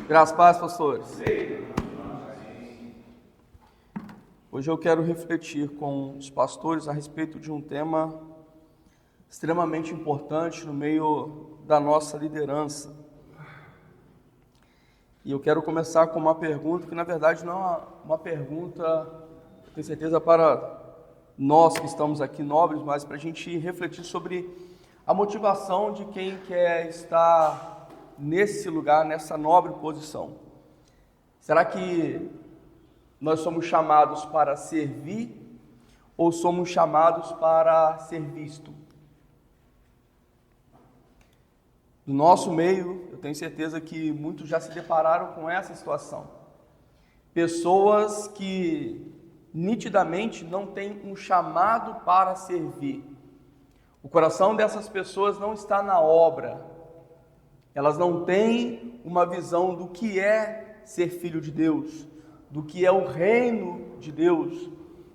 Graças a Deus, pastores. Hoje eu quero refletir com os pastores a respeito de um tema extremamente importante no meio da nossa liderança. E eu quero começar com uma pergunta que, na verdade, não é uma pergunta, tenho certeza, para nós que estamos aqui nobres, mas para a gente refletir sobre a motivação de quem quer estar nesse lugar, nessa nobre posição. Será que nós somos chamados para servir ou somos chamados para ser visto? No nosso meio, eu tenho certeza que muitos já se depararam com essa situação. Pessoas que nitidamente não têm um chamado para servir. O coração dessas pessoas não está na obra. Elas não têm uma visão do que é ser filho de Deus, do que é o reino de Deus,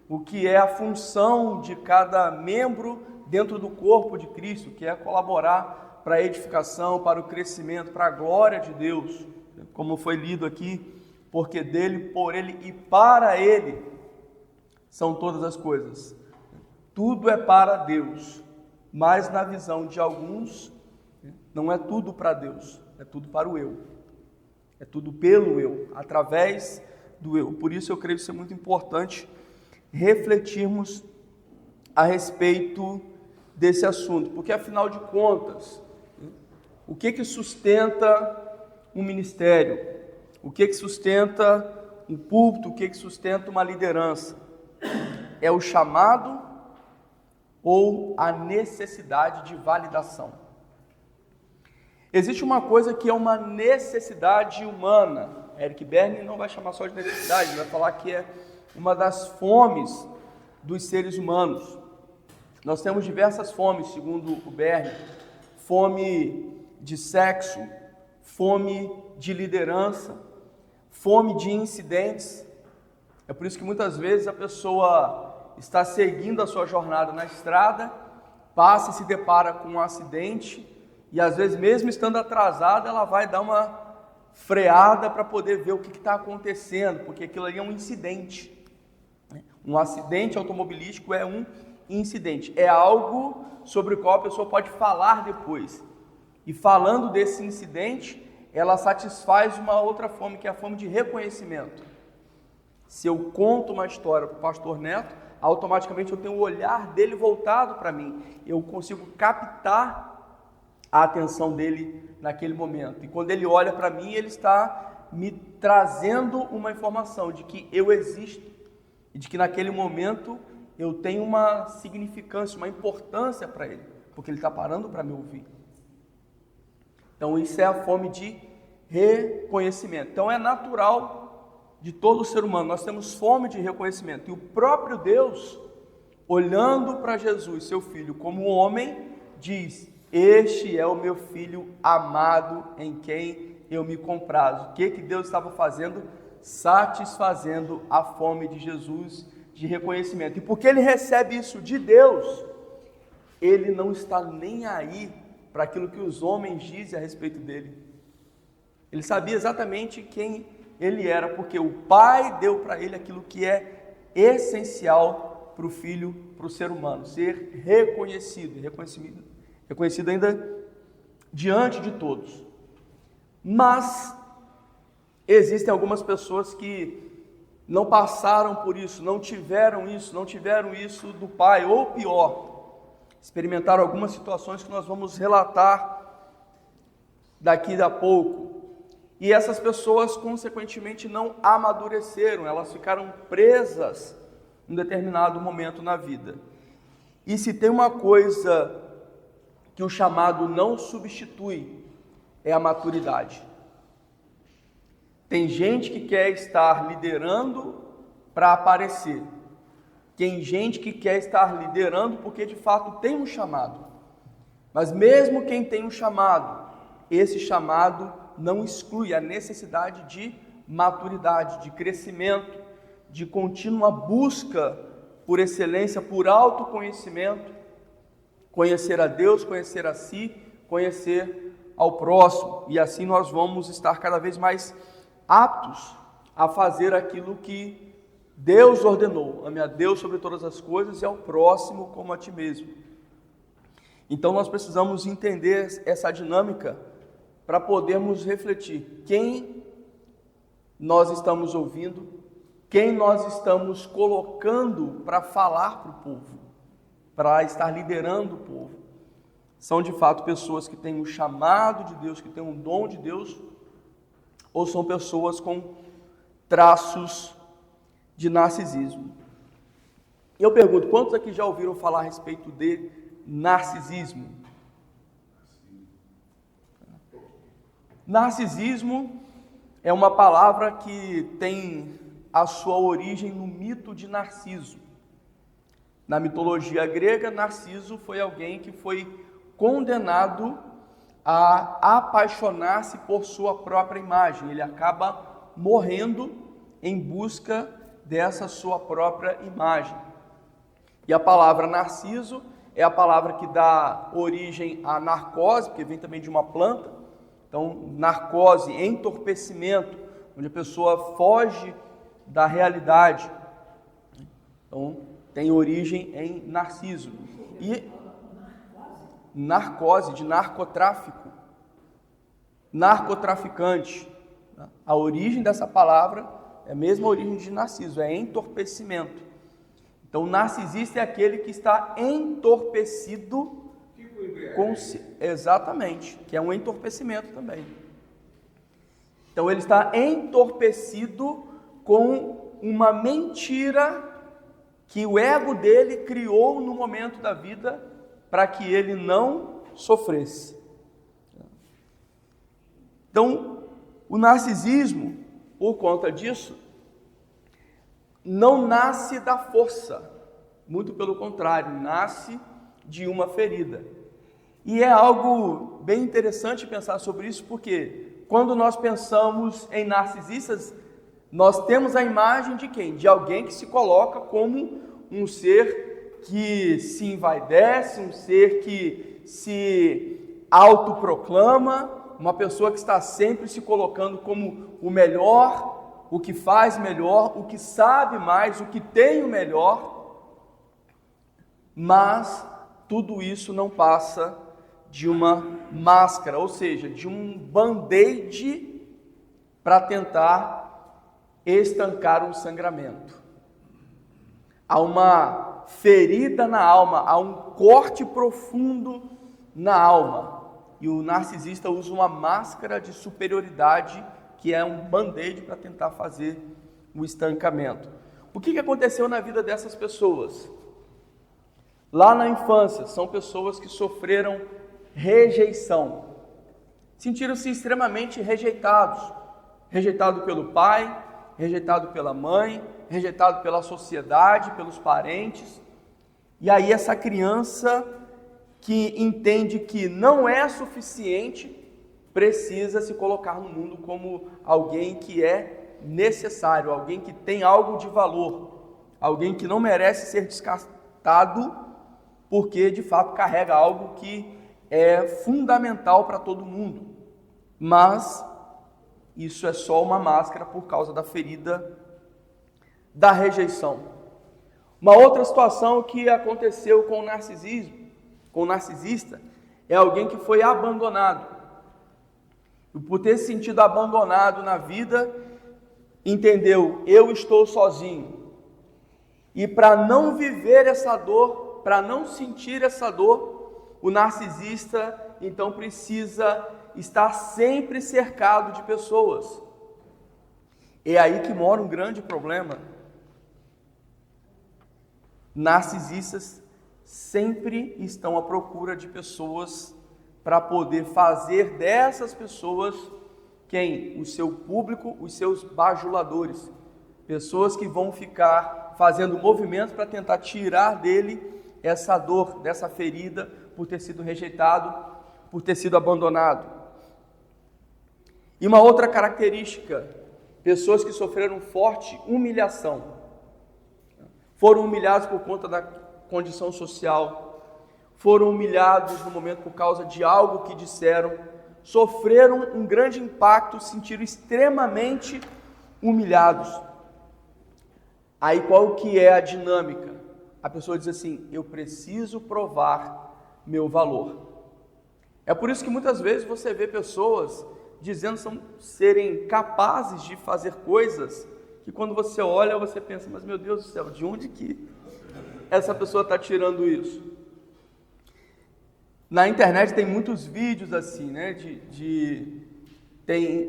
o que é a função de cada membro dentro do corpo de Cristo, que é colaborar para a edificação, para o crescimento, para a glória de Deus, como foi lido aqui, porque dele, por ele e para ele são todas as coisas. Tudo é para Deus, mas na visão de alguns, não é tudo para Deus, é tudo para o eu. É tudo pelo eu, através do eu. Por isso eu creio ser muito importante refletirmos a respeito desse assunto, porque afinal de contas, o que sustenta um ministério? O que sustenta um púlpito? O que sustenta uma liderança? É o chamado ou a necessidade de validação? Existe uma coisa que é uma necessidade humana. Eric Berne não vai chamar só de necessidade, ele vai falar que é uma das fomes dos seres humanos. Nós temos diversas fomes, segundo o Berne: fome de sexo, fome de liderança, fome de incidentes. É por isso que muitas vezes a pessoa está seguindo a sua jornada na estrada, passa e se depara com um acidente, e às vezes, mesmo estando atrasada, ela vai dar uma freada para poder ver o que está acontecendo, porque aquilo ali é um incidente. Um acidente automobilístico é um incidente, é algo sobre o qual a pessoa pode falar depois. E falando desse incidente, ela satisfaz uma outra fome, que é a fome de reconhecimento. Se eu conto uma história para o pastor Neto, automaticamente eu tenho o olhar dele voltado para mim, eu consigo captar a atenção dele naquele momento. E quando ele olha para mim, ele está me trazendo uma informação de que eu existo e de que naquele momento eu tenho uma significância, uma importância para ele, porque ele está parando para me ouvir. Então isso é a fome de reconhecimento. Então é natural de todo ser humano, nós temos fome de reconhecimento. E o próprio Deus, olhando para Jesus, seu filho, como homem, diz: este é o meu filho amado, em quem eu me comprazo. O que Deus estava fazendo? Satisfazendo a fome de Jesus de reconhecimento. E porque ele recebe isso de Deus, ele não está nem aí para aquilo que os homens dizem a respeito dele. Ele sabia exatamente quem ele era, porque o Pai deu para ele aquilo que é essencial para o filho, para o ser humano: ser reconhecido ainda diante de todos. Mas existem algumas pessoas que não passaram por isso, não tiveram isso do Pai, ou pior, experimentaram algumas situações que nós vamos relatar daqui a pouco. E essas pessoas, consequentemente, não amadureceram, elas ficaram presas em um determinado momento na vida. E se tem uma coisa que o chamado não substitui, é a maturidade. Tem gente que quer estar liderando para aparecer. Tem gente que quer estar liderando porque de fato tem um chamado. Mas mesmo quem tem um chamado, esse chamado não exclui a necessidade de maturidade, de crescimento, de contínua busca por excelência, por autoconhecimento, conhecer a Deus, conhecer a si, conhecer ao próximo, e assim nós vamos estar cada vez mais aptos a fazer aquilo que Deus ordenou: ame a Deus sobre todas as coisas e ao próximo como a ti mesmo. Então nós precisamos entender essa dinâmica para podermos refletir quem nós estamos ouvindo, quem nós estamos colocando para falar para o povo, para estar liderando o povo. São de fato pessoas que têm um chamado de Deus, que têm um dom de Deus, ou são pessoas com traços de narcisismo? Eu pergunto, quantos aqui já ouviram falar a respeito de narcisismo? Narcisismo é uma palavra que tem a sua origem no mito de Narciso. Na mitologia grega, Narciso foi alguém que foi condenado a apaixonar-se por sua própria imagem. Ele acaba morrendo em busca dessa sua própria imagem. E a palavra Narciso é a palavra que dá origem à narcose, porque vem também de uma planta. Então, narcose, entorpecimento, onde a pessoa foge da realidade. Então, tem origem em Narciso. E narcose, de narcotráfico, narcotraficante. A origem dessa palavra é a mesma origem de Narciso, é entorpecimento. Então, narcisista é aquele que está entorpecido com... Exatamente, que é um entorpecimento também. Então, ele está entorpecido com uma mentira que o ego dele criou no momento da vida para que ele não sofresse. Então, o narcisismo, por conta disso, não nasce da força, muito pelo contrário, nasce de uma ferida. E é algo bem interessante pensar sobre isso, porque quando nós pensamos em narcisistas, nós temos a imagem de quem? De alguém que se coloca como um ser que se envaidece, um ser que se autoproclama, uma pessoa que está sempre se colocando como o melhor, o que faz melhor, o que sabe mais, o que tem o melhor. Mas tudo isso não passa de uma máscara, ou seja, de um band-aid para tentar estancar um sangramento. Há uma ferida na alma, há um corte profundo na alma. E o narcisista usa uma máscara de superioridade, que é um band-aid para tentar fazer o estancamento. O que aconteceu na vida dessas pessoas? Lá na infância, são pessoas que sofreram rejeição. Sentiram-se extremamente rejeitados. Rejeitado pelo pai, rejeitado pela mãe, rejeitado pela sociedade, pelos parentes. E aí essa criança que entende que não é suficiente, precisa se colocar no mundo como alguém que é necessário, alguém que tem algo de valor, alguém que não merece ser descartado, porque de fato carrega algo que é fundamental para todo mundo. Mas isso é só uma máscara por causa da ferida da rejeição. Uma outra situação que aconteceu com o narcisista, é alguém que foi abandonado. E por ter se sentido abandonado na vida, entendeu, eu estou sozinho. E para não viver essa dor, para não sentir essa dor, o narcisista então precisa estar sempre cercado de pessoas. É aí que mora um grande problema. Narcisistas sempre estão à procura de pessoas para poder fazer dessas pessoas quem? O seu público, os seus bajuladores. Pessoas que vão ficar fazendo movimentos para tentar tirar dele essa dor, dessa ferida, por ter sido rejeitado, por ter sido abandonado. E uma outra característica, pessoas que sofreram forte humilhação. Foram humilhados por conta da condição social, foram humilhados no momento por causa de algo que disseram, sofreram um grande impacto, se sentiram extremamente humilhados. Aí qual que é a dinâmica? A pessoa diz assim: eu preciso provar meu valor. É por isso que muitas vezes você vê pessoas dizendo serem capazes de fazer coisas que quando você olha, você pensa, mas meu Deus do céu, de onde que essa pessoa está tirando isso? Na internet tem muitos vídeos assim, né?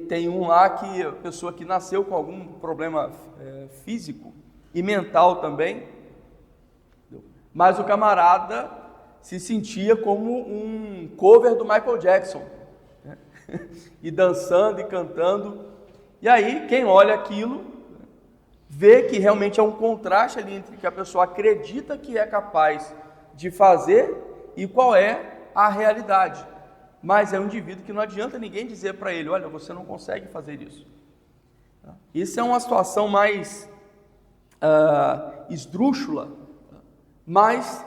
Tem um lá que a pessoa que nasceu com algum problema físico e mental também, mas o camarada se sentia como um cover do Michael Jackson, né? E dançando e cantando. E aí quem olha aquilo vê que realmente é um contraste ali entre o que a pessoa acredita que é capaz de fazer e qual é a realidade. Mas é um indivíduo que não adianta ninguém dizer para ele: olha, você não consegue fazer isso. Isso é uma situação mais esdrúxula, mas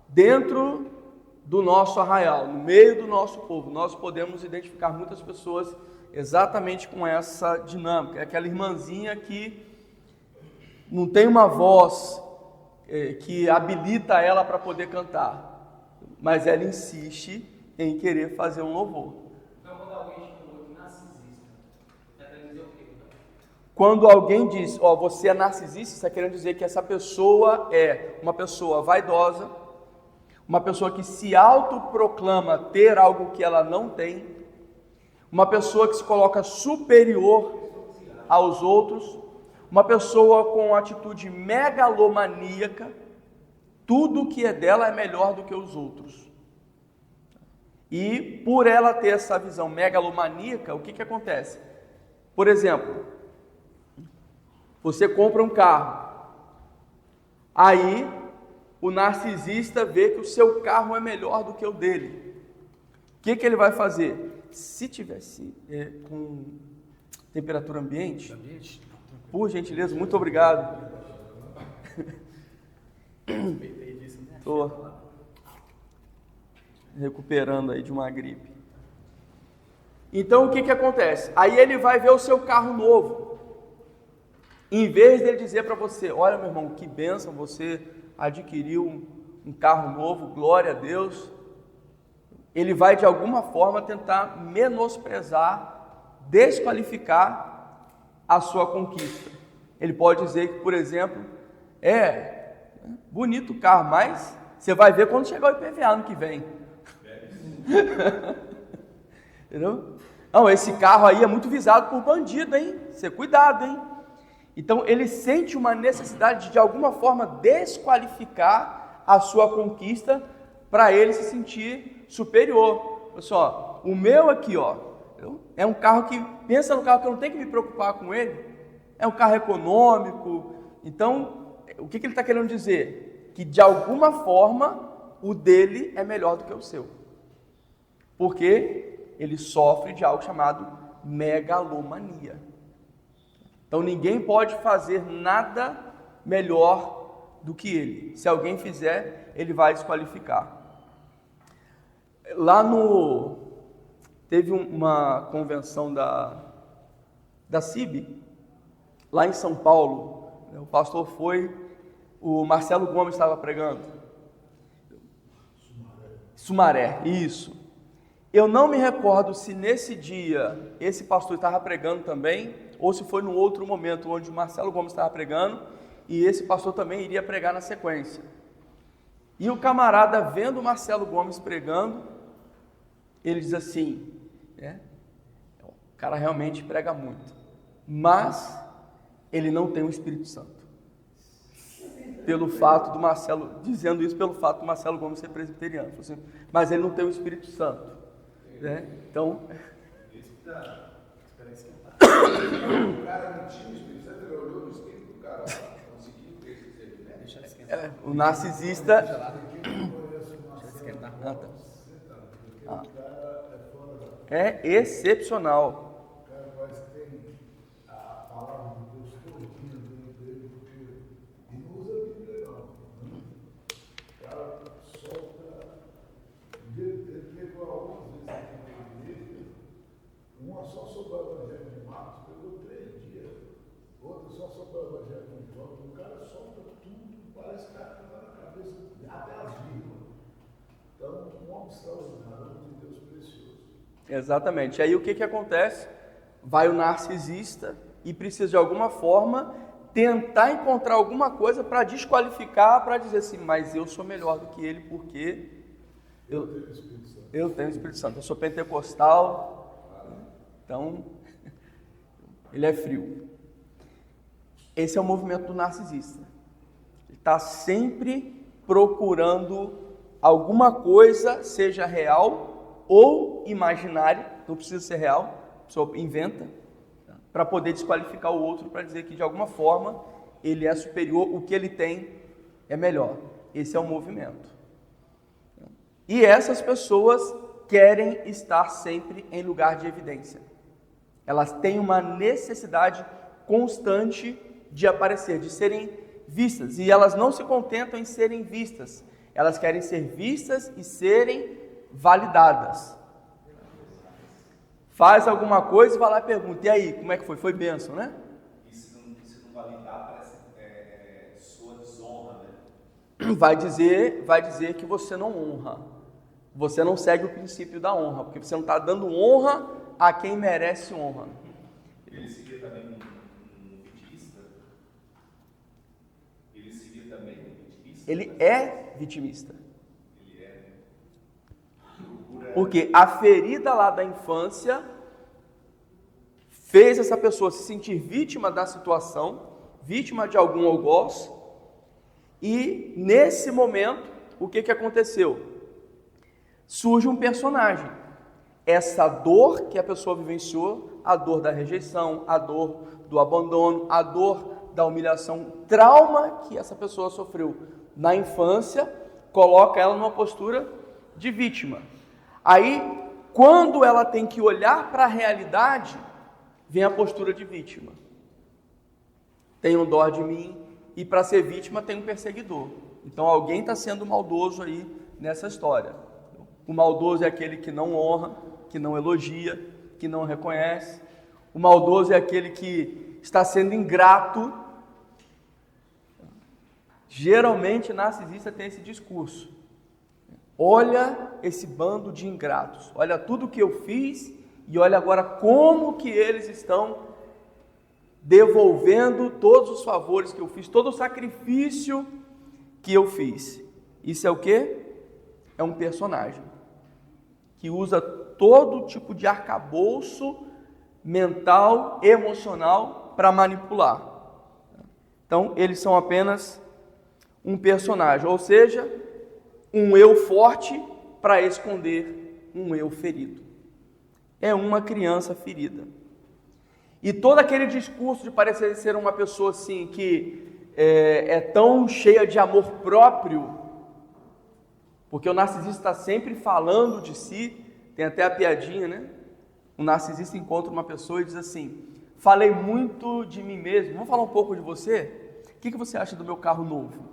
dentro do nosso arraial, no meio do nosso povo, nós podemos identificar muitas pessoas exatamente com essa dinâmica. É aquela irmãzinha que não tem uma voz que habilita ela para poder cantar, mas ela insiste em querer fazer um louvor. Então, quando alguém chama o outro narcisista, está querendo dizer o quê? Quando alguém diz, você é narcisista, está querendo dizer que essa pessoa é uma pessoa vaidosa, uma pessoa que se autoproclama ter algo que ela não tem, uma pessoa que se coloca superior aos outros, uma pessoa com atitude megalomaníaca, tudo que é dela é melhor do que os outros. E por ela ter essa visão megalomaníaca, o que acontece? Por exemplo, você compra um carro, aí o narcisista vê que o seu carro é melhor do que o dele. O que ele vai fazer? Se tivesse com temperatura ambiente, por gentileza, muito obrigado. Estou recuperando aí de uma gripe. Então o que acontece? Aí ele vai ver o seu carro novo. Em vez dele dizer para você: olha, meu irmão, que bênção, você adquiriu um carro novo, glória a Deus. Ele vai de alguma forma tentar menosprezar, desqualificar a sua conquista. Ele pode dizer que, por exemplo, bonito o carro, mas você vai ver quando chegar o IPVA ano que vem. Entendeu? Não, esse carro aí é muito visado por bandido, hein? Você cuidado, hein? Então ele sente uma necessidade de alguma forma desqualificar a sua conquista para ele se sentir superior. Olha só, o meu aqui, é um carro que, pensa no carro que eu não tenho que me preocupar com ele, é um carro econômico. Então, o que ele está querendo dizer? Que de alguma forma o dele é melhor do que o seu, porque ele sofre de algo chamado megalomania. Então ninguém pode fazer nada melhor do que ele. Se alguém fizer, ele vai desqualificar. Teve uma convenção da CIB, lá em São Paulo. O pastor foi, o Marcelo Gomes estava pregando. Sumaré, isso. Eu não me recordo se nesse dia esse pastor estava pregando também, ou se foi num outro momento onde o Marcelo Gomes estava pregando e esse pastor também iria pregar na sequência. E o camarada, vendo o Marcelo Gomes pregando, ele diz assim: o cara realmente prega muito, mas ele não tem o Espírito Santo. Pelo fato do Marcelo, dizendo isso pelo fato do Marcelo Gomes ser presbiteriano, assim, mas ele não tem o Espírito Santo. Então, o cara não tinha o Espírito Santo, ele olhou no Espírito do cara, conseguiu perceber, o narcisista. É excepcional. O cara parece que tem a palavra de Deus todinha dentro dele, porque ele não usa a Bíblia, não. O cara solta. Ele pegou algumas vezes aqui na igreja, Exatamente. Aí o que acontece? Vai o narcisista e precisa de alguma forma tentar encontrar alguma coisa para desqualificar, para dizer assim, mas eu sou melhor do que ele porque eu tenho o Espírito Santo, eu sou pentecostal, então ele é frio. Esse é o movimento do narcisista. Ele está sempre procurando alguma coisa, seja real ou imaginária, não precisa ser real, a pessoa inventa, para poder desqualificar o outro, para dizer que de alguma forma ele é superior, o que ele tem é melhor. Esse é o movimento. E essas pessoas querem estar sempre em lugar de evidência. Elas têm uma necessidade constante de aparecer, de serem vistas. E elas não se contentam em serem vistas. Elas querem ser vistas e serem validadas. Faz alguma coisa e vai lá e pergunta, e aí, como é que foi? Foi bênção, né? E se não validar, parece sua desonra, né? Vai dizer que você não honra. Você não segue o princípio da honra, porque você não está dando honra a quem merece honra. Ele seria também um vitimista? Ele seria também um vitimista? Ele é vitimista. Ele é. Porque a ferida lá da infância fez essa pessoa se sentir vítima da situação, vítima de algum algoz, e nesse momento, o que aconteceu? Surge um personagem. Essa dor que a pessoa vivenciou, a dor da rejeição, a dor do abandono, a dor da humilhação, trauma que essa pessoa sofreu na infância, coloca ela numa postura de vítima. Aí, quando ela tem que olhar para a realidade, vem a postura de vítima. Tenham dó de mim, e para ser vítima tem um perseguidor. Então alguém está sendo maldoso aí nessa história. O maldoso é aquele que não honra, que não elogia, que não reconhece. O maldoso é aquele que está sendo ingrato. Geralmente, narcisista tem esse discurso. Olha esse bando de ingratos. Olha tudo que eu fiz e olha agora como que eles estão devolvendo todos os favores que eu fiz, todo o sacrifício que eu fiz. Isso é o quê? É um personagem que usa todo tipo de arcabouço mental, emocional para manipular. Então, eles são apenas um personagem, ou seja, um eu forte para esconder um eu ferido. É uma criança ferida. E todo aquele discurso de parecer ser uma pessoa assim, que é tão cheia de amor próprio, porque o narcisista está sempre falando de si, tem até a piadinha, né? O narcisista encontra uma pessoa e diz assim, falei muito de mim mesmo, vamos falar um pouco de você? O que você acha do meu carro novo?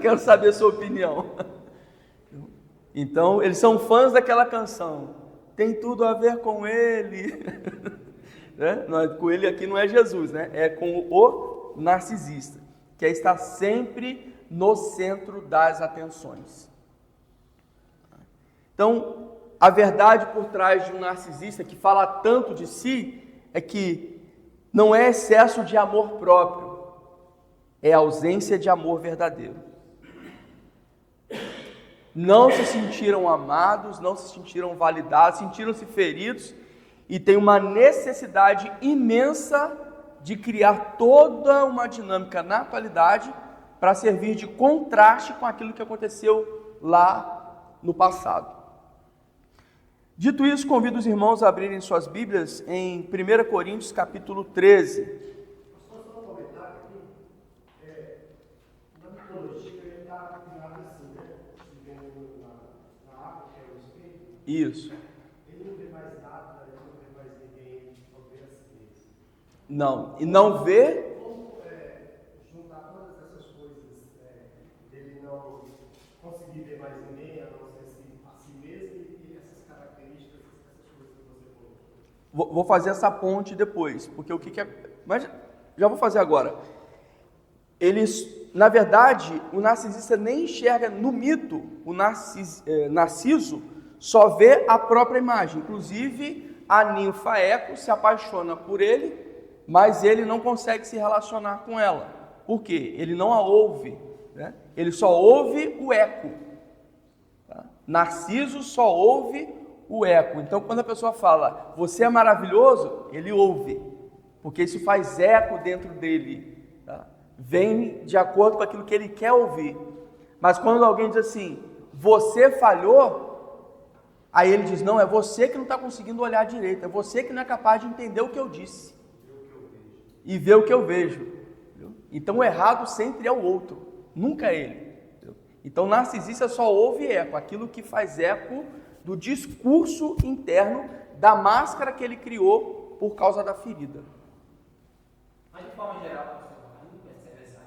Quero saber a sua opinião. Então, eles são fãs daquela canção. Tem tudo a ver com ele. Né? Com ele aqui não é Jesus, né? É com o narcisista, que está sempre no centro das atenções. Então, a verdade por trás de um narcisista que fala tanto de si é que não é excesso de amor próprio, é ausência de amor verdadeiro. Não se sentiram amados, não se sentiram validados, sentiram-se feridos e tem uma necessidade imensa de criar toda uma dinâmica na atualidade para servir de contraste com aquilo que aconteceu lá no passado. Dito isso, convido os irmãos a abrirem suas Bíblias em 1 Coríntios capítulo 13. Isso. Ele não vê mais nada, ele não vê mais ninguém, só vê a si mesmo. Não, e não vê. Como juntar todas essas coisas, dele não conseguir ver mais ninguém, a não ser a si mesmo, e essas características, essas coisas que você falou? Vou fazer essa ponte depois, porque o que é. Mas já vou fazer agora. na verdade, o narcisista nem enxerga no mito, o Narciso só vê a própria imagem. Inclusive, a ninfa Eco se apaixona por ele, mas ele não consegue se relacionar com ela. Por quê? Ele não a ouve, né? Ele só ouve o eco. Tá? Narciso só ouve o eco. Então, quando a pessoa fala, você é maravilhoso, ele ouve, porque isso faz eco dentro dele. Tá? Vem de acordo com aquilo que ele quer ouvir. Mas quando alguém diz assim, você falhou, aí ele diz, não, é você que não está conseguindo olhar direito, é você que não é capaz de entender o que eu disse e ver o que eu vejo. Então o errado sempre é o outro, nunca é ele. Então o narcisista só ouve eco, aquilo que faz eco do discurso interno, da máscara que ele criou por causa da ferida. Mas de forma geral, a gente percebe essa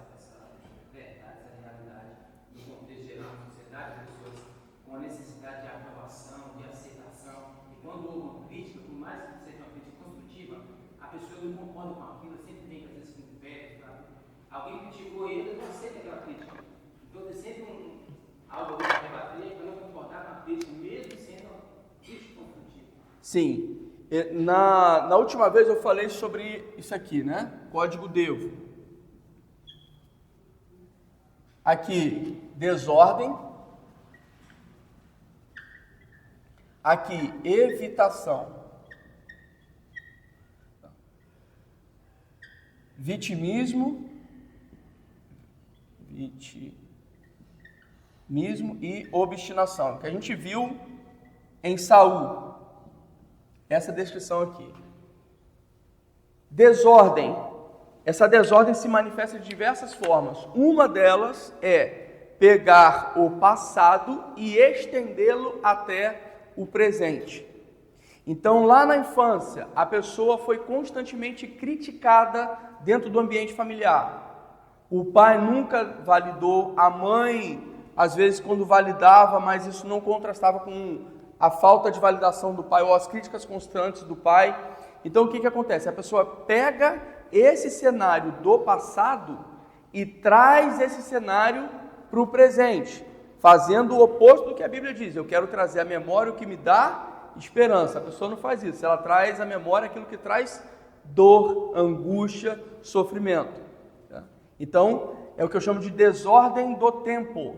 verdade, essa realidade do contexto geral da sociedade, as pessoas com a necessidade de aprovação, de aceitação, e quando houve uma crítica, por mais que seja uma crítica construtiva, a pessoa não concorda com aquilo, sempre vem às vezes com o pé, alguém criticou ele, ele não aceita aquela crítica. Então tem sempre algo a rebater para não concordar com a crítica, mesmo sendo uma crítica construtiva. Sim. Na última vez eu falei sobre isso aqui, né? Código Devo. Aqui, desordem. Aqui, evitação. Vitimismo e obstinação, que a gente viu em Saul. Essa descrição aqui. Desordem. Essa desordem se manifesta de diversas formas. Uma delas é pegar o passado e estendê-lo até o presente. Então, lá na infância, a pessoa foi constantemente criticada dentro do ambiente familiar. O pai nunca validou, a mãe, às vezes, quando validava, mas isso não contrastava com a falta de validação do pai ou as críticas constantes do pai. Então, o que acontece? A pessoa pega esse cenário do passado e traz esse cenário para o presente, fazendo o oposto do que a Bíblia diz. Eu quero trazer à memória o que me dá esperança. A pessoa não faz isso, ela traz à memória aquilo que traz dor, angústia, sofrimento. Tá? Então, é o que eu chamo de desordem do tempo.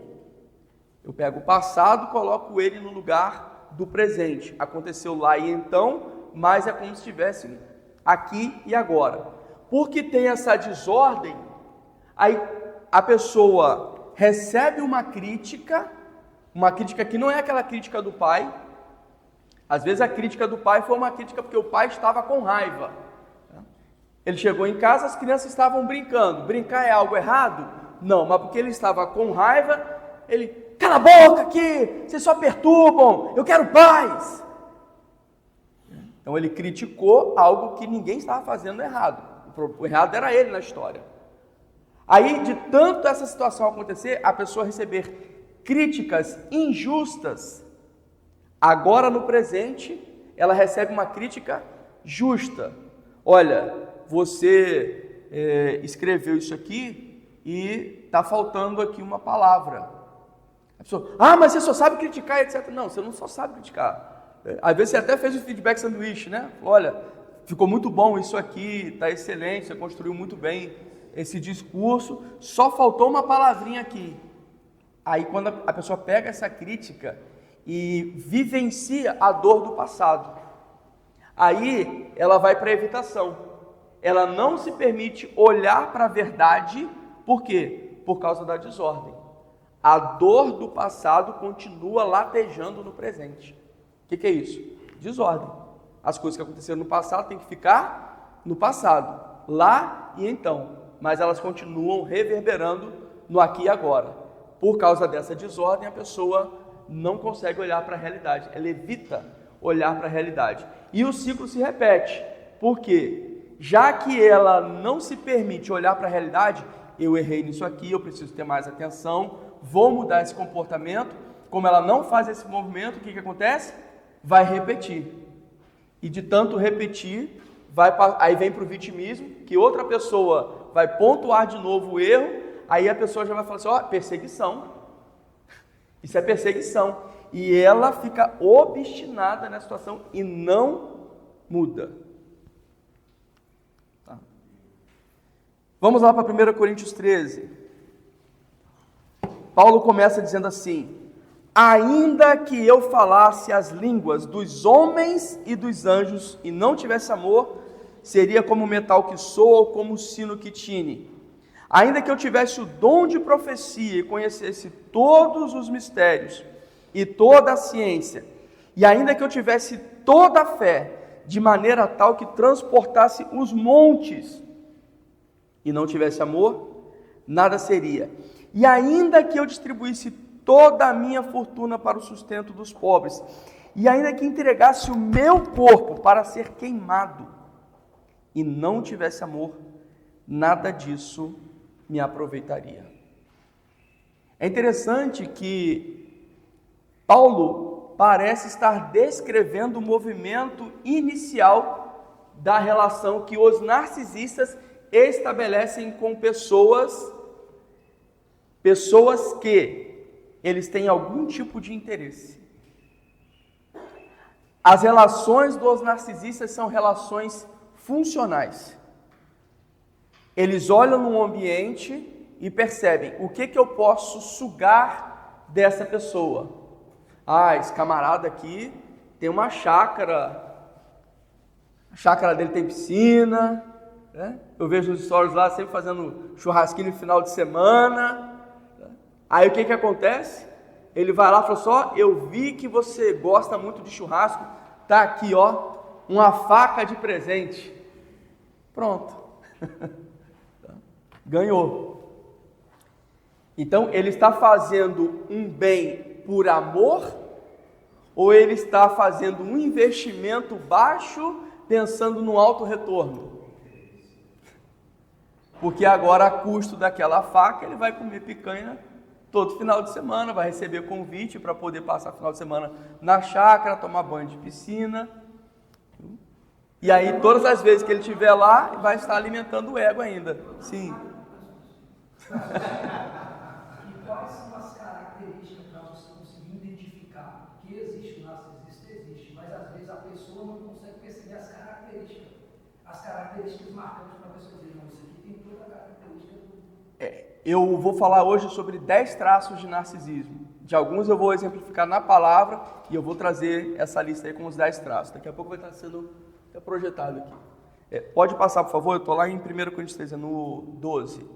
Eu pego o passado, coloco ele no lugar do presente. Aconteceu lá e então, mas é como se estivesse aqui e agora. Porque tem essa desordem, aí a pessoa recebe uma crítica que não é aquela crítica do pai. Às vezes a crítica do pai foi uma crítica porque o pai estava com raiva. Ele chegou em casa, as crianças estavam brincando. Brincar é algo errado? Não, mas porque ele estava com raiva, ele, cala a boca aqui, vocês só perturbam, eu quero paz. Então ele criticou algo que ninguém estava fazendo errado. O errado era ele na história. Aí, de tanto essa situação acontecer, a pessoa receber críticas injustas, agora no presente, ela recebe uma crítica justa. Olha, você escreveu isso aqui e está faltando aqui uma palavra. A pessoa, mas você só sabe criticar, etc. Não, você não só sabe criticar. Às vezes você até fez o feedback sanduíche, né? Olha, ficou muito bom isso aqui, está excelente, você construiu muito bem esse discurso, só faltou uma palavrinha aqui. Aí quando a pessoa pega essa crítica e vivencia a dor do passado, aí ela vai para a evitação. Ela não se permite olhar para a verdade, por quê? Por causa da desordem. A dor do passado continua latejando no presente. O que é isso? Desordem. As coisas que aconteceram no passado têm que ficar no passado, lá e então, mas elas continuam reverberando no aqui e agora. Por causa dessa desordem, a pessoa não consegue olhar para a realidade, ela evita olhar para a realidade. E o ciclo se repete, porque já que ela não se permite olhar para a realidade, eu errei nisso aqui, eu preciso ter mais atenção, vou mudar esse comportamento. Como ela não faz esse movimento, o que acontece? Vai repetir. E de tanto repetir, aí vem para o vitimismo, que outra pessoa vai pontuar de novo o erro, aí a pessoa já vai falar assim, ó, perseguição. Isso é perseguição. E ela fica obstinada nessa situação e não muda. Tá. Vamos lá para 1 Coríntios 13. Paulo começa dizendo assim: ainda que eu falasse as línguas dos homens e dos anjos e não tivesse amor, seria como o metal que soa ou como o sino que tine. Ainda que eu tivesse o dom de profecia e conhecesse todos os mistérios e toda a ciência, e ainda que eu tivesse toda a fé, de maneira tal que transportasse os montes, e não tivesse amor, nada seria. E ainda que eu distribuísse toda a minha fortuna para o sustento dos pobres, e ainda que entregasse o meu corpo para ser queimado, e não tivesse amor, nada disso me aproveitaria. É interessante que Paulo parece estar descrevendo o movimento inicial da relação que os narcisistas estabelecem com pessoas que eles têm algum tipo de interesse. As relações dos narcisistas são relações funcionais. Eles olham no ambiente e percebem o que eu posso sugar dessa pessoa. Ah, esse camarada aqui tem uma chácara, a chácara dele tem piscina, né? Eu vejo os stories lá sempre fazendo churrasquinho no final de semana. Aí o que acontece? Ele vai lá e fala só, eu vi que você gosta muito de churrasco, tá aqui ó, uma faca de presente. Pronto. Ganhou. Então, ele está fazendo um bem por amor, ou ele está fazendo um investimento baixo, pensando no alto retorno? Porque agora, a custo daquela faca, ele vai comer picanha todo final de semana, vai receber convite para poder passar final de semana na chácara, tomar banho de piscina. E aí, todas as vezes que ele estiver lá, vai estar alimentando o ego ainda. Sim. E quais são as características para você conseguir identificar que existe o narcisista? Existe, mas às vezes a pessoa não consegue perceber as características marcantes para a pessoa dizer, não, isso aqui tem toda a característica do... Eu vou falar hoje sobre 10 traços de narcisismo. De alguns eu vou exemplificar na palavra e eu vou trazer essa lista aí com os 10 traços. Daqui a pouco vai estar sendo projetado aqui. Pode passar, por favor, eu estou lá em 1 Coríntios 13, no 12.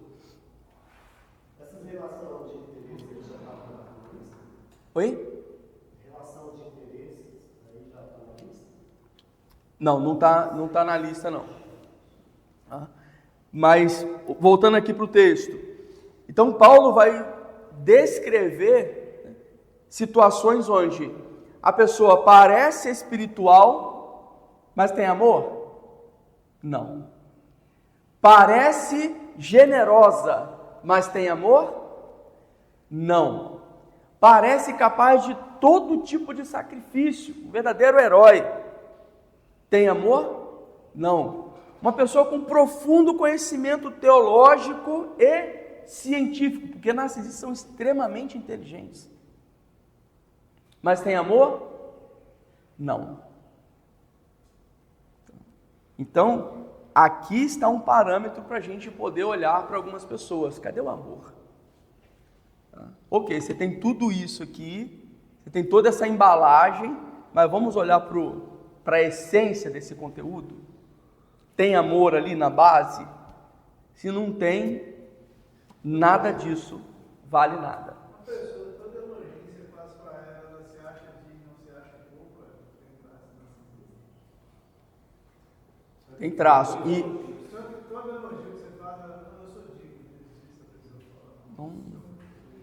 Essas relações de interesses já estão na lista? Oi? Relação de interesses aí já está na lista? Não, não tá na lista não. Tá? Mas, voltando aqui para o texto. Então, Paulo vai descrever situações onde a pessoa parece espiritual, mas tem amor? Não. Parece generosa, mas tem amor? Não. Parece capaz de todo tipo de sacrifício, um verdadeiro herói. Tem amor? Não. Uma pessoa com profundo conhecimento teológico e científico, porque narcisistas são extremamente inteligentes. Mas tem amor? Não. Então, aqui está um parâmetro para a gente poder olhar para algumas pessoas. Cadê o amor? Ok, você tem tudo isso aqui, você tem toda essa embalagem, mas vamos olhar para a essência desse conteúdo? Tem amor ali na base? Se não tem, nada disso vale nada. A pessoa, toda elogio que você faz para ela, ela se acha digna, não se acha pouco, Tem traço. E todo elogio que você faz, eu sou digno disso, a pessoa fala.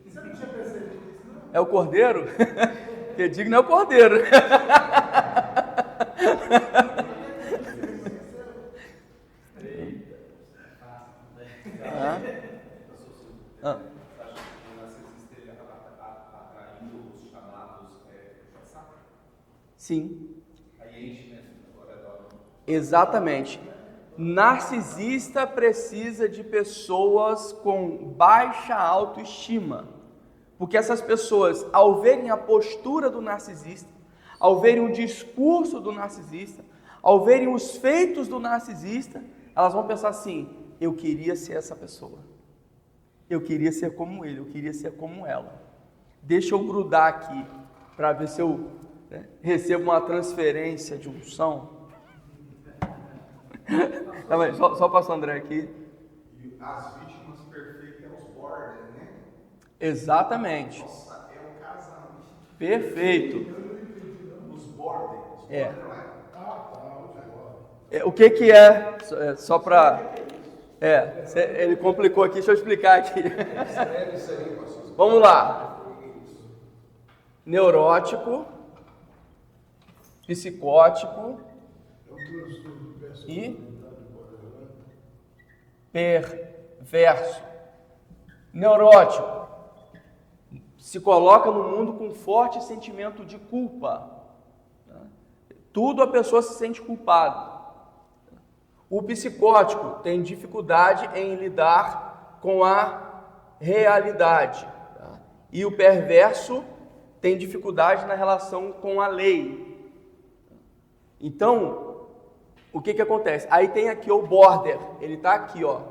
Você não tinha percebido isso, não? É o cordeiro? Que digno é o cordeiro. Sim. Exatamente. Narcisista precisa de pessoas com baixa autoestima, porque essas pessoas, ao verem a postura do narcisista, ao verem o discurso do narcisista, ao verem os feitos do narcisista, elas vão pensar assim: eu queria ser essa pessoa, eu queria ser como ele, eu queria ser como ela. Deixa eu grudar aqui para ver se eu recebo uma transferência de unção. Só o pastor André aqui. E as vítimas perfeitas é os border, né? Exatamente. Nossa, é um casamento. Perfeito. Os border. É. Não é? O que é? Só para... ele complicou aqui, deixa eu explicar aqui. Vamos lá. Neurótico, psicótico e perverso. Neurótico se coloca no mundo com forte sentimento de culpa. Tudo a pessoa se sente culpada. O psicótico tem dificuldade em lidar com a realidade. E o perverso tem dificuldade na relação com a lei. Então, o que acontece? Aí tem aqui o border, ele está aqui, ó,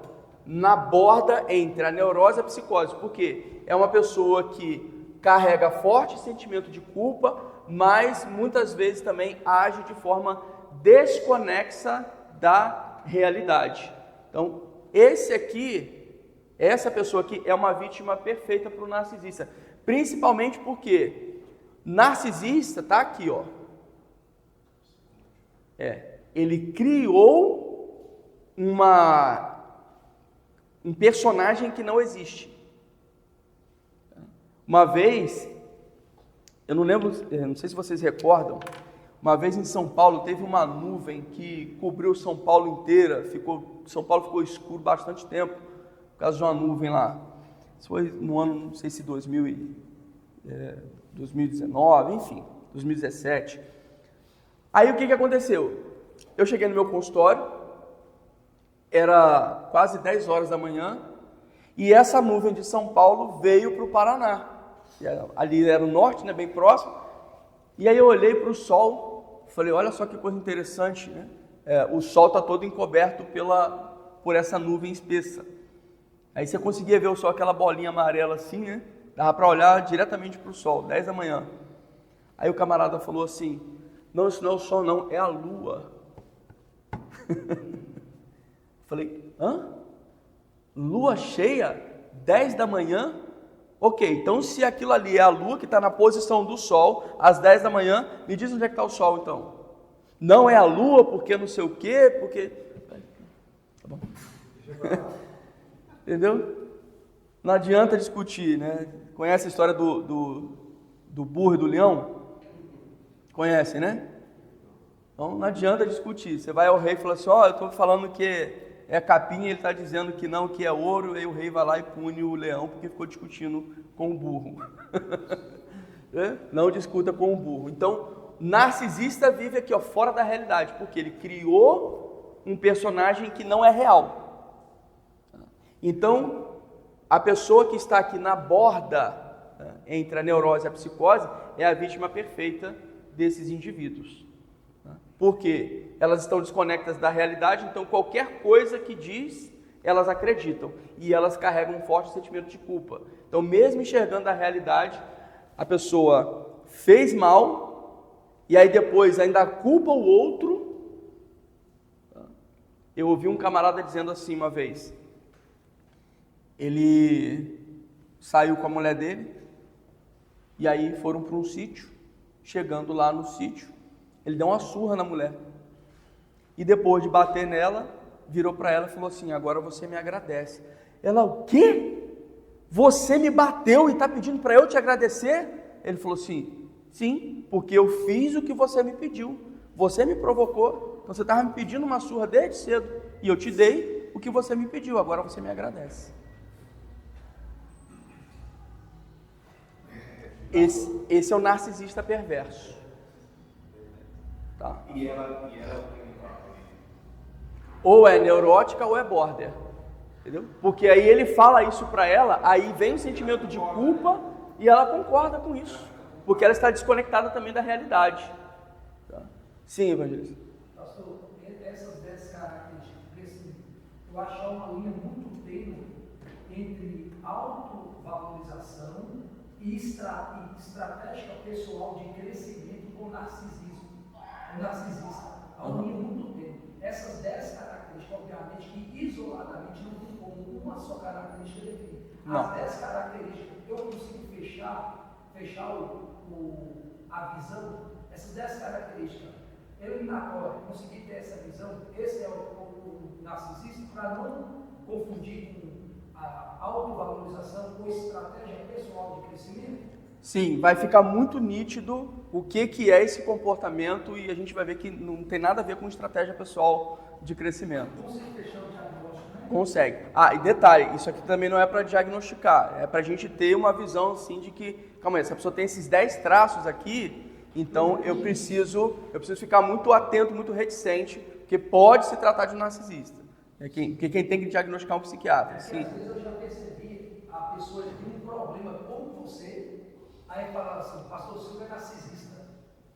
na borda entre a neurose e a psicose. Por quê? É uma pessoa que carrega forte sentimento de culpa, mas muitas vezes também age de forma desconexa da realidade. Então, essa pessoa aqui é uma vítima perfeita para o narcisista. Principalmente porque narcisista está aqui, ó. Ele criou um personagem que não existe. Uma vez, eu não sei se vocês recordam, uma vez em São Paulo teve uma nuvem que cobriu São Paulo inteira, São Paulo ficou escuro bastante tempo, por causa de uma nuvem lá. Isso foi no ano, não sei se 2019, enfim, 2017. Aí o que aconteceu? Eu cheguei no meu consultório, era quase 10 horas da manhã, e essa nuvem de São Paulo veio para o Paraná. Ali era o norte, né, bem próximo. E aí eu olhei para o sol, falei, olha só que coisa interessante, né? O sol está todo encoberto por essa nuvem espessa. Aí você conseguia ver só aquela bolinha amarela assim, né? Dava para olhar diretamente para o sol, 10 da manhã. Aí o camarada falou assim, não, isso não é o sol não, é a lua. Falei, hã? Lua cheia? 10 da manhã? Ok, então se aquilo ali é a lua que está na posição do sol, às 10 da manhã, me diz onde é que está o sol então. Não é a lua porque não sei o quê, porque... Tá bom. Entendeu? Não adianta discutir, né? Conhece a história do burro e do leão? Conhece, né? Então não adianta discutir. Você vai ao rei e fala assim, eu estou falando que é capim, ele está dizendo que não, que é ouro, e o rei vai lá e pune o leão porque ficou discutindo com o burro. Não discuta com o burro. Então, narcisista vive aqui, fora da realidade, porque ele criou um personagem que não é real. Então, a pessoa que está aqui na borda entre a neurose e a psicose é a vítima perfeita desses indivíduos. Porque elas estão desconectadas da realidade, então qualquer coisa que diz, elas acreditam. E elas carregam um forte sentimento de culpa. Então, mesmo enxergando a realidade, a pessoa fez mal, e aí depois ainda culpa o outro. Eu ouvi um camarada dizendo assim uma vez, ele saiu com a mulher dele, e aí foram para um sítio. Chegando lá no sítio, ele deu uma surra na mulher. E depois de bater nela, virou para ela e falou assim, agora você me agradece. Ela, o quê? Você me bateu e está pedindo para eu te agradecer? Ele falou assim, sim, porque eu fiz o que você me pediu. Você me provocou, então você estava me pedindo uma surra desde cedo, e eu te dei o que você me pediu, agora você me agradece. Esse é o narcisista perverso. Tá. E ela Ou é neurótica ou é border. Entendeu? Porque aí ele fala isso para ela, aí vem o sentimento de culpa e ela concorda com isso. Porque ela está desconectada também da realidade. Tá? Sim, Evangelista. Pastor, essas 10 características, eu acho uma linha muito tênue entre autovalorização e estratégia pessoal de crescimento com narcisismo. O narcisista. Há uma linha muito tênue. Essas 10 características, obviamente, que isoladamente não tem como uma só característica definir. As 10 características, eu consigo fechar a visão, essas 10 características. Eu e Nacor consegui ter essa visão, esse é o narcisista, para não confundir com a autovalorização ou estratégia pessoal de crescimento. Sim, vai ficar muito nítido o que é esse comportamento e a gente vai ver que não tem nada a ver com estratégia pessoal de crescimento. Consegue fechar o diagnóstico, né? Consegue. Ah, e detalhe, isso aqui também não é para diagnosticar, é para a gente ter uma visão assim de que, calma aí, essa pessoa tem esses 10 traços aqui, então eu preciso ficar muito atento, muito reticente, porque pode se tratar de um narcisista. Porque quem tem que diagnosticar é um psiquiatra. Sim. Às vezes eu já percebi, a pessoa tem um problema com você, aí fala assim, pastor Silvio é narcisista.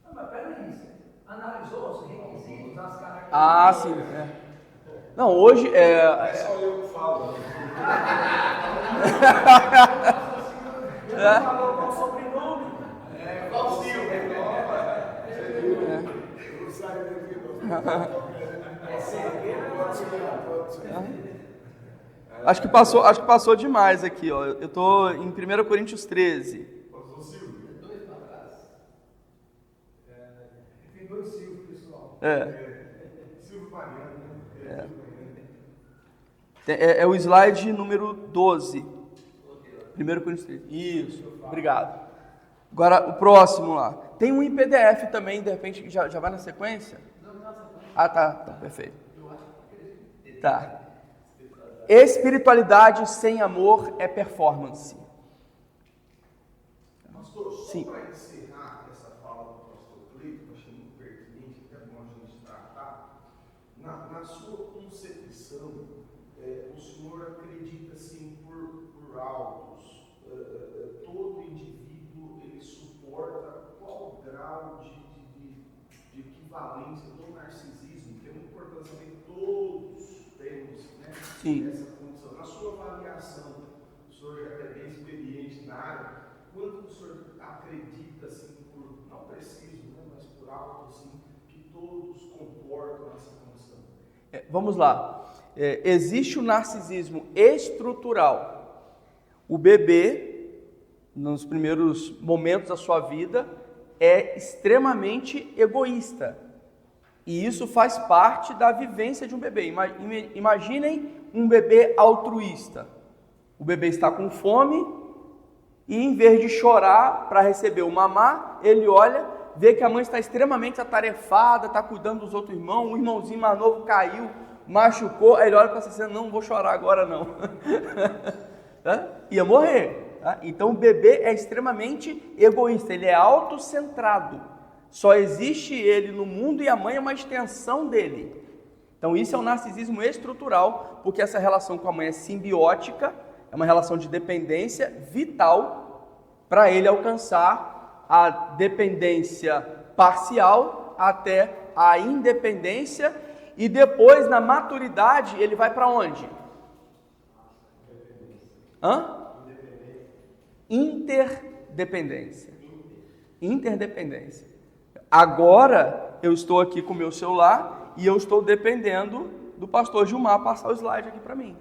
Não, mas peraí, você analisou os requisitos, as características? Ah, sim. É. Não, hoje É só eu que falo. Ele falou qual o sobrenome? Qual o Silvio? Eu vou sair daqui, acho que passou demais aqui, ó. Eu tô em 1 Coríntios 13. Pastor Silvio. Tem 2 Silvio, pessoal. Silvio Mariano, né? É o slide número 12. 1 Coríntios 13. Isso, obrigado. Agora, o próximo lá. Tem um em PDF também, de repente, já vai na sequência? Ah, tá, perfeito. Tá. Espiritualidade sem amor é performance. Pastor, só Sim. para encerrar essa fala do pastor Cleiton, eu achei muito pertinente, até bom a gente tratar. Na sua concepção, o senhor acredita assim por autos, todo indivíduo ele suporta qual grau de equivalência do narcisismo, que é muito importante saber que todos temos, né, Sim. essa condição. Na sua avaliação, o senhor já é bem experiente na área, quanto o senhor acredita, assim, não preciso, né, mas por alto, assim, que todos comportam essa condição? Vamos lá. Existe o narcisismo estrutural. O bebê, nos primeiros momentos da sua vida, é extremamente egoísta. E isso faz parte da vivência de um bebê. Imaginem um bebê altruísta. O bebê está com fome e, em vez de chorar para receber o mamá, ele olha, vê que a mãe está extremamente atarefada, está cuidando dos outros irmãos, um irmãozinho mais novo caiu, machucou, aí ele olha para você dizendo, não vou chorar agora não. Ia morrer. Tá? Então o bebê é extremamente egoísta, ele é autocentrado. Só existe ele no mundo e a mãe é uma extensão dele. Então isso é um narcisismo estrutural, porque essa relação com a mãe é simbiótica, é uma relação de dependência vital para ele alcançar a dependência parcial até a independência e depois na maturidade ele vai para onde? Interdependência. Agora eu estou aqui com o meu celular e eu estou dependendo do pastor Gilmar passar o slide aqui para mim.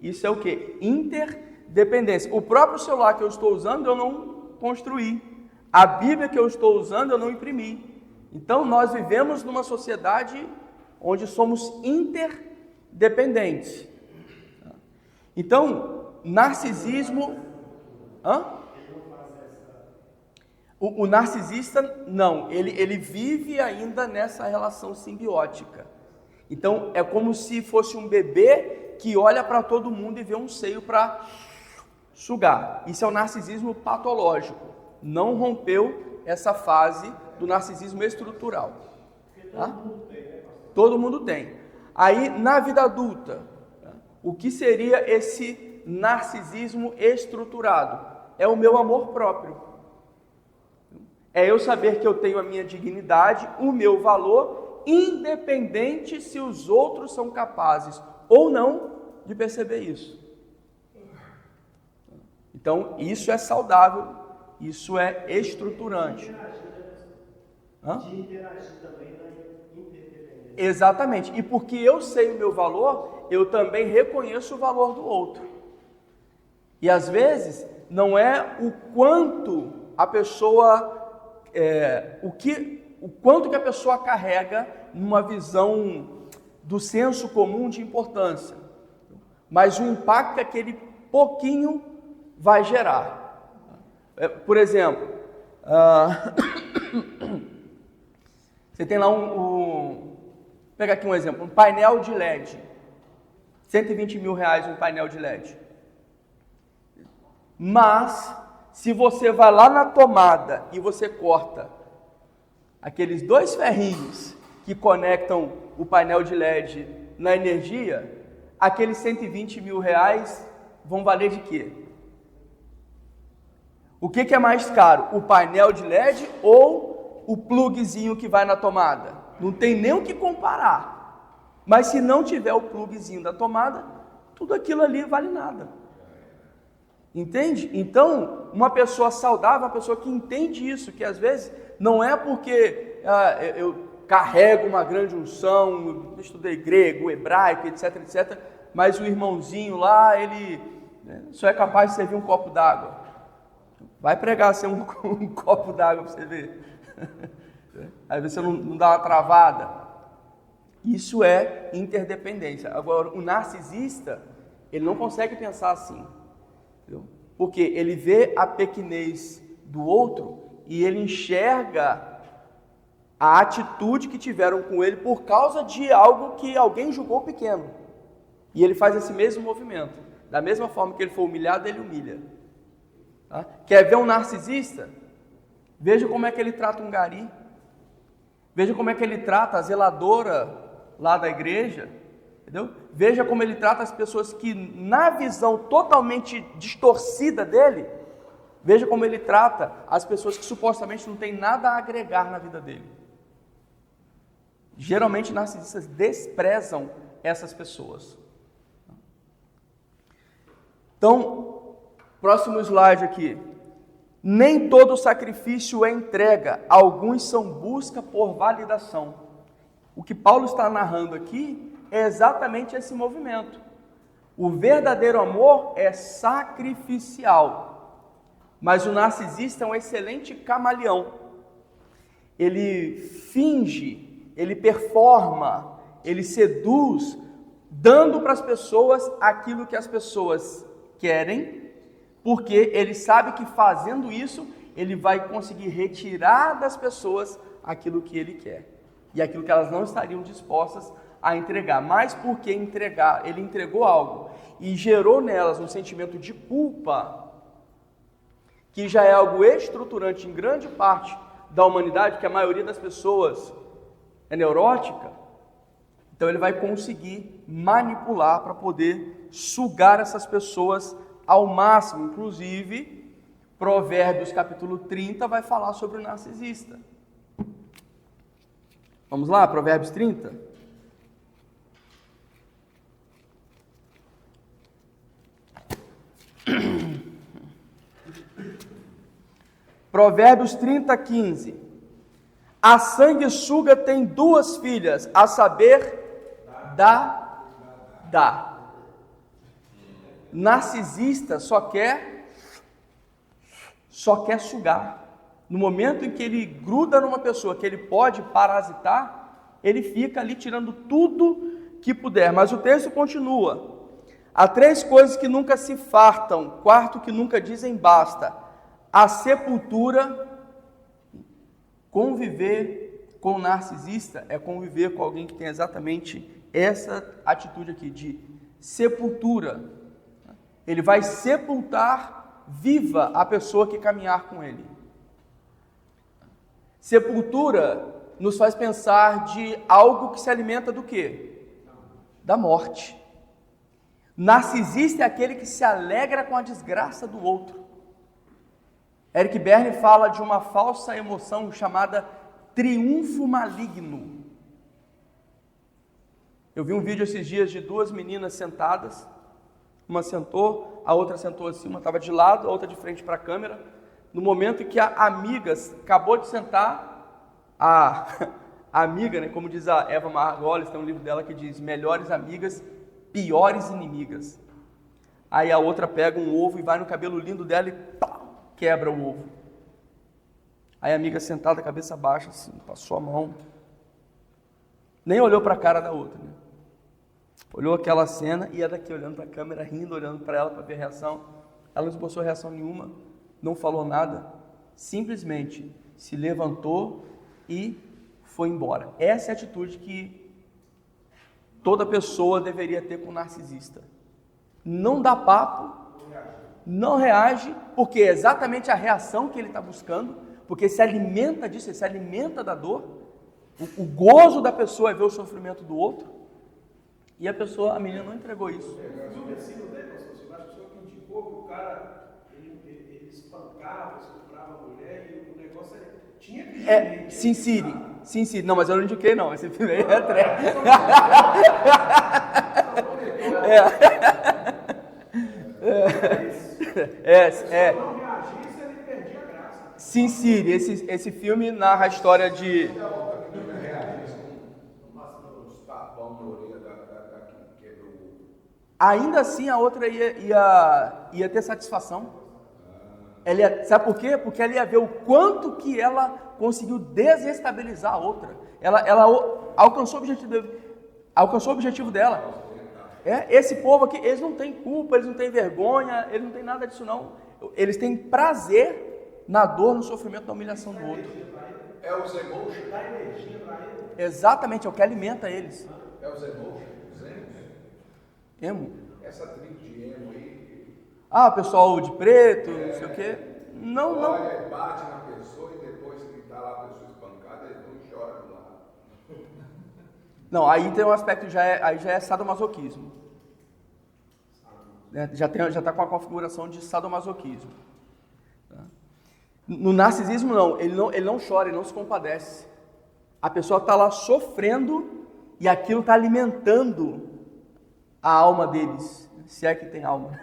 Isso é o que? Interdependência. O próprio celular que eu estou usando eu não construí. A Bíblia que eu estou usando eu não imprimi. Então nós vivemos numa sociedade onde somos interdependentes. Então, narcisismo... O narcisista, não, ele vive ainda nessa relação simbiótica. Então, é como se fosse um bebê que olha para todo mundo e vê um seio para sugar. Isso é o narcisismo patológico. Não rompeu essa fase do narcisismo estrutural. Tá? Todo mundo tem. Aí, na vida adulta, o que seria esse narcisismo estruturado? É o meu amor próprio. É eu saber que eu tenho a minha dignidade, o meu valor, independente se os outros são capazes ou não de perceber isso. Então, isso é saudável, isso é estruturante. De interagir também na interdependência. Exatamente. E porque eu sei o meu valor, eu também reconheço o valor do outro. E às vezes, não é o quanto a pessoa... o quanto que a pessoa carrega numa visão do senso comum de importância, mas o impacto que aquele pouquinho vai gerar. Por exemplo, você tem lá vou pegar aqui um exemplo, um painel de LED, 120 mil reais um painel de LED. Mas, se você vai lá na tomada e você corta aqueles 2 ferrinhos que conectam o painel de LED na energia, aqueles 120 mil reais vão valer de quê? O que é mais caro? O painel de LED ou o plugzinho que vai na tomada? Não tem nem o que comparar. Mas se não tiver o plugzinho da tomada, tudo aquilo ali vale nada. Entende? Então, uma pessoa saudável, uma pessoa que entende isso, que às vezes não é porque eu carrego uma grande unção, eu estudei grego, hebraico, etc, etc, mas o irmãozinho lá, ele só é capaz de servir um copo d'água. Vai pregar ser um copo d'água para você ver. Aí você não dá uma travada. Isso é interdependência. Agora, o narcisista, ele não consegue pensar assim. Porque ele vê a pequenez do outro e ele enxerga a atitude que tiveram com ele por causa de algo que alguém julgou pequeno. E ele faz esse mesmo movimento. Da mesma forma que ele foi humilhado, ele humilha. Tá? Quer ver um narcisista? Veja como é que ele trata um gari. Veja como é que ele trata a zeladora lá da igreja. Entendeu? Veja como ele trata as pessoas que, na visão totalmente distorcida dele, veja como ele trata as pessoas que supostamente não têm nada a agregar na vida dele. Geralmente, narcisistas desprezam essas pessoas. Então, próximo slide aqui. Nem todo sacrifício é entrega, alguns são busca por validação. O que Paulo está narrando aqui é exatamente esse movimento. O verdadeiro amor é sacrificial, mas o narcisista é um excelente camaleão. Ele finge, ele performa, ele seduz, dando para as pessoas aquilo que as pessoas querem, porque ele sabe que fazendo isso, ele vai conseguir retirar das pessoas aquilo que ele quer, e aquilo que elas não estariam dispostas a entregar, mas porque ele entregou algo e gerou nelas um sentimento de culpa, que já é algo estruturante em grande parte da humanidade, que a maioria das pessoas é neurótica, então ele vai conseguir manipular para poder sugar essas pessoas ao máximo. Inclusive, Provérbios capítulo 30 vai falar sobre o narcisista. Vamos lá, Provérbios 30. Provérbios 30, 15. A sanguessuga tem 2 filhas, a saber, dá. Narcisista só quer sugar. No momento em que ele gruda numa pessoa que ele pode parasitar, ele fica ali tirando tudo que puder. Mas o texto continua. Há 3 coisas que nunca se fartam, 4 que nunca dizem basta. A sepultura. Conviver com o narcisista é conviver com alguém que tem exatamente essa atitude aqui de sepultura. Ele vai sepultar viva a pessoa que caminhar com ele. Sepultura nos faz pensar de algo que se alimenta do quê? da morte. Narcisista é aquele que se alegra com a desgraça do outro. Eric Berne fala de uma falsa emoção chamada triunfo maligno. Eu vi um vídeo esses dias de duas meninas sentadas, uma sentou, a outra sentou assim, uma estava de lado, a outra de frente para a câmera. No momento em que a amiga acabou de sentar, a amiga, né, como diz a Eva Margolis, tem um livro dela que diz: melhores amigas, piores inimigas. Aí a outra pega um ovo e vai no cabelo lindo dela e pá, quebra o ovo. Aí a amiga sentada, cabeça baixa, assim, passou a mão, nem olhou para a cara da outra, né? Olhou aquela cena e a daqui olhando para a câmera, rindo, olhando para ela para ver a reação. Ela não esboçou reação nenhuma, não falou nada, simplesmente se levantou e foi embora. Essa é a atitude que toda pessoa deveria ter com um narcisista. Não dá papo, não reage, porque é exatamente a reação que ele está buscando, porque se alimenta disso, ele se alimenta da dor. O gozo da pessoa é ver o sofrimento do outro, e a menina não entregou isso. O ensino dele, pastor Silvio, acho que o senhor que indicou que o cara, ele espancava, estuprava a mulher, e o negócio tinha que... Sin City. Não, mas eu não indiquei não, esse filme aí é trash. não reagisse, ele perdia a graça. Sin City, esse filme narra a história de... Ainda assim a outra ia ter satisfação. Sabe por quê? Porque ela ia ver o quanto que ela conseguiu desestabilizar a outra. Ela alcançou o objetivo dela. Esse povo aqui, eles não têm culpa, eles não têm vergonha, eles não têm nada disso não. Eles têm prazer na dor, no sofrimento, na humilhação do outro. É os emotions, dá energia para ele. Exatamente, é o que alimenta eles. É os emotions, os emos. Emo? Essa tribo de emo aí. Ah, pessoal de preto, não sei o quê. Não. Olha, bate na pessoa e depois que está lá a pessoa espancada, ele não chora do lado. Não, aí tem um aspecto, aí já é sadomasoquismo. Já está com a configuração de sadomasoquismo. No narcisismo não, ele não chora, ele não se compadece. A pessoa está lá sofrendo e aquilo está alimentando a alma deles, se é que tem alma.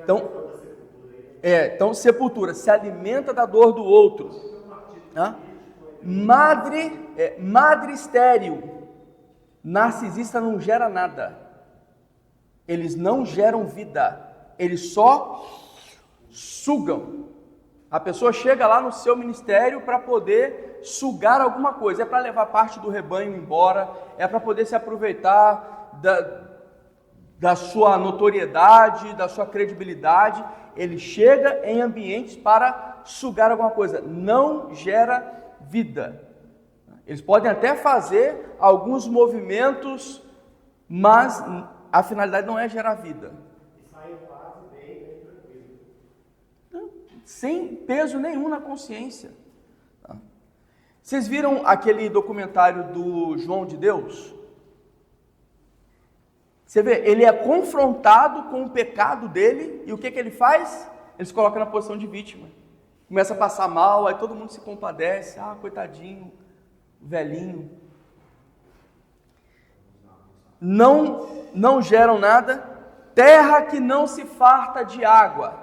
Então sepultura, se alimenta da dor do outro. Madre estéril. Narcisista não gera nada. Eles não geram vida, eles só sugam. A pessoa chega lá no seu ministério para poder sugar alguma coisa, é para levar parte do rebanho embora, é para poder se aproveitar da sua notoriedade, da sua credibilidade. Ele chega em ambientes para sugar alguma coisa, não gera vida. Eles podem até fazer alguns movimentos, mas a finalidade não é gerar vida. E sai em paz e bem tranquilo. Sem peso nenhum na consciência. Vocês viram aquele documentário do João de Deus? Você vê, ele é confrontado com o pecado dele, e o que ele faz? Ele se coloca na posição de vítima. Começa a passar mal, aí todo mundo se compadece. Ah, coitadinho, velhinho. Não geram nada. Terra que não se farta de água.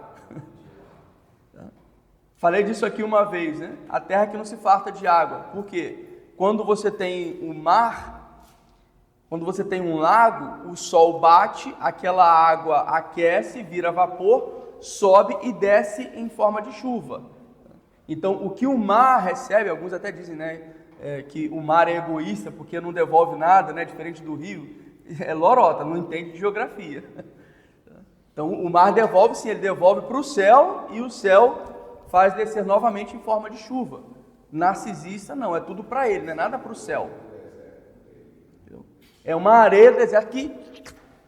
Falei disso aqui uma vez, né? A terra que não se farta de água. Por quê? Quando você tem um mar, quando você tem um lago, o sol bate, aquela água aquece, vira vapor, sobe e desce em forma de chuva. Então, o que o mar recebe, alguns até dizem, né, que o mar é egoísta porque não devolve nada, né, diferente do rio, é lorota, não entende de geografia. Então, o mar devolve sim, ele devolve para o céu e o céu faz descer novamente em forma de chuva. Narcisista não, é tudo para ele, não é nada para o céu. É uma areia do deserto que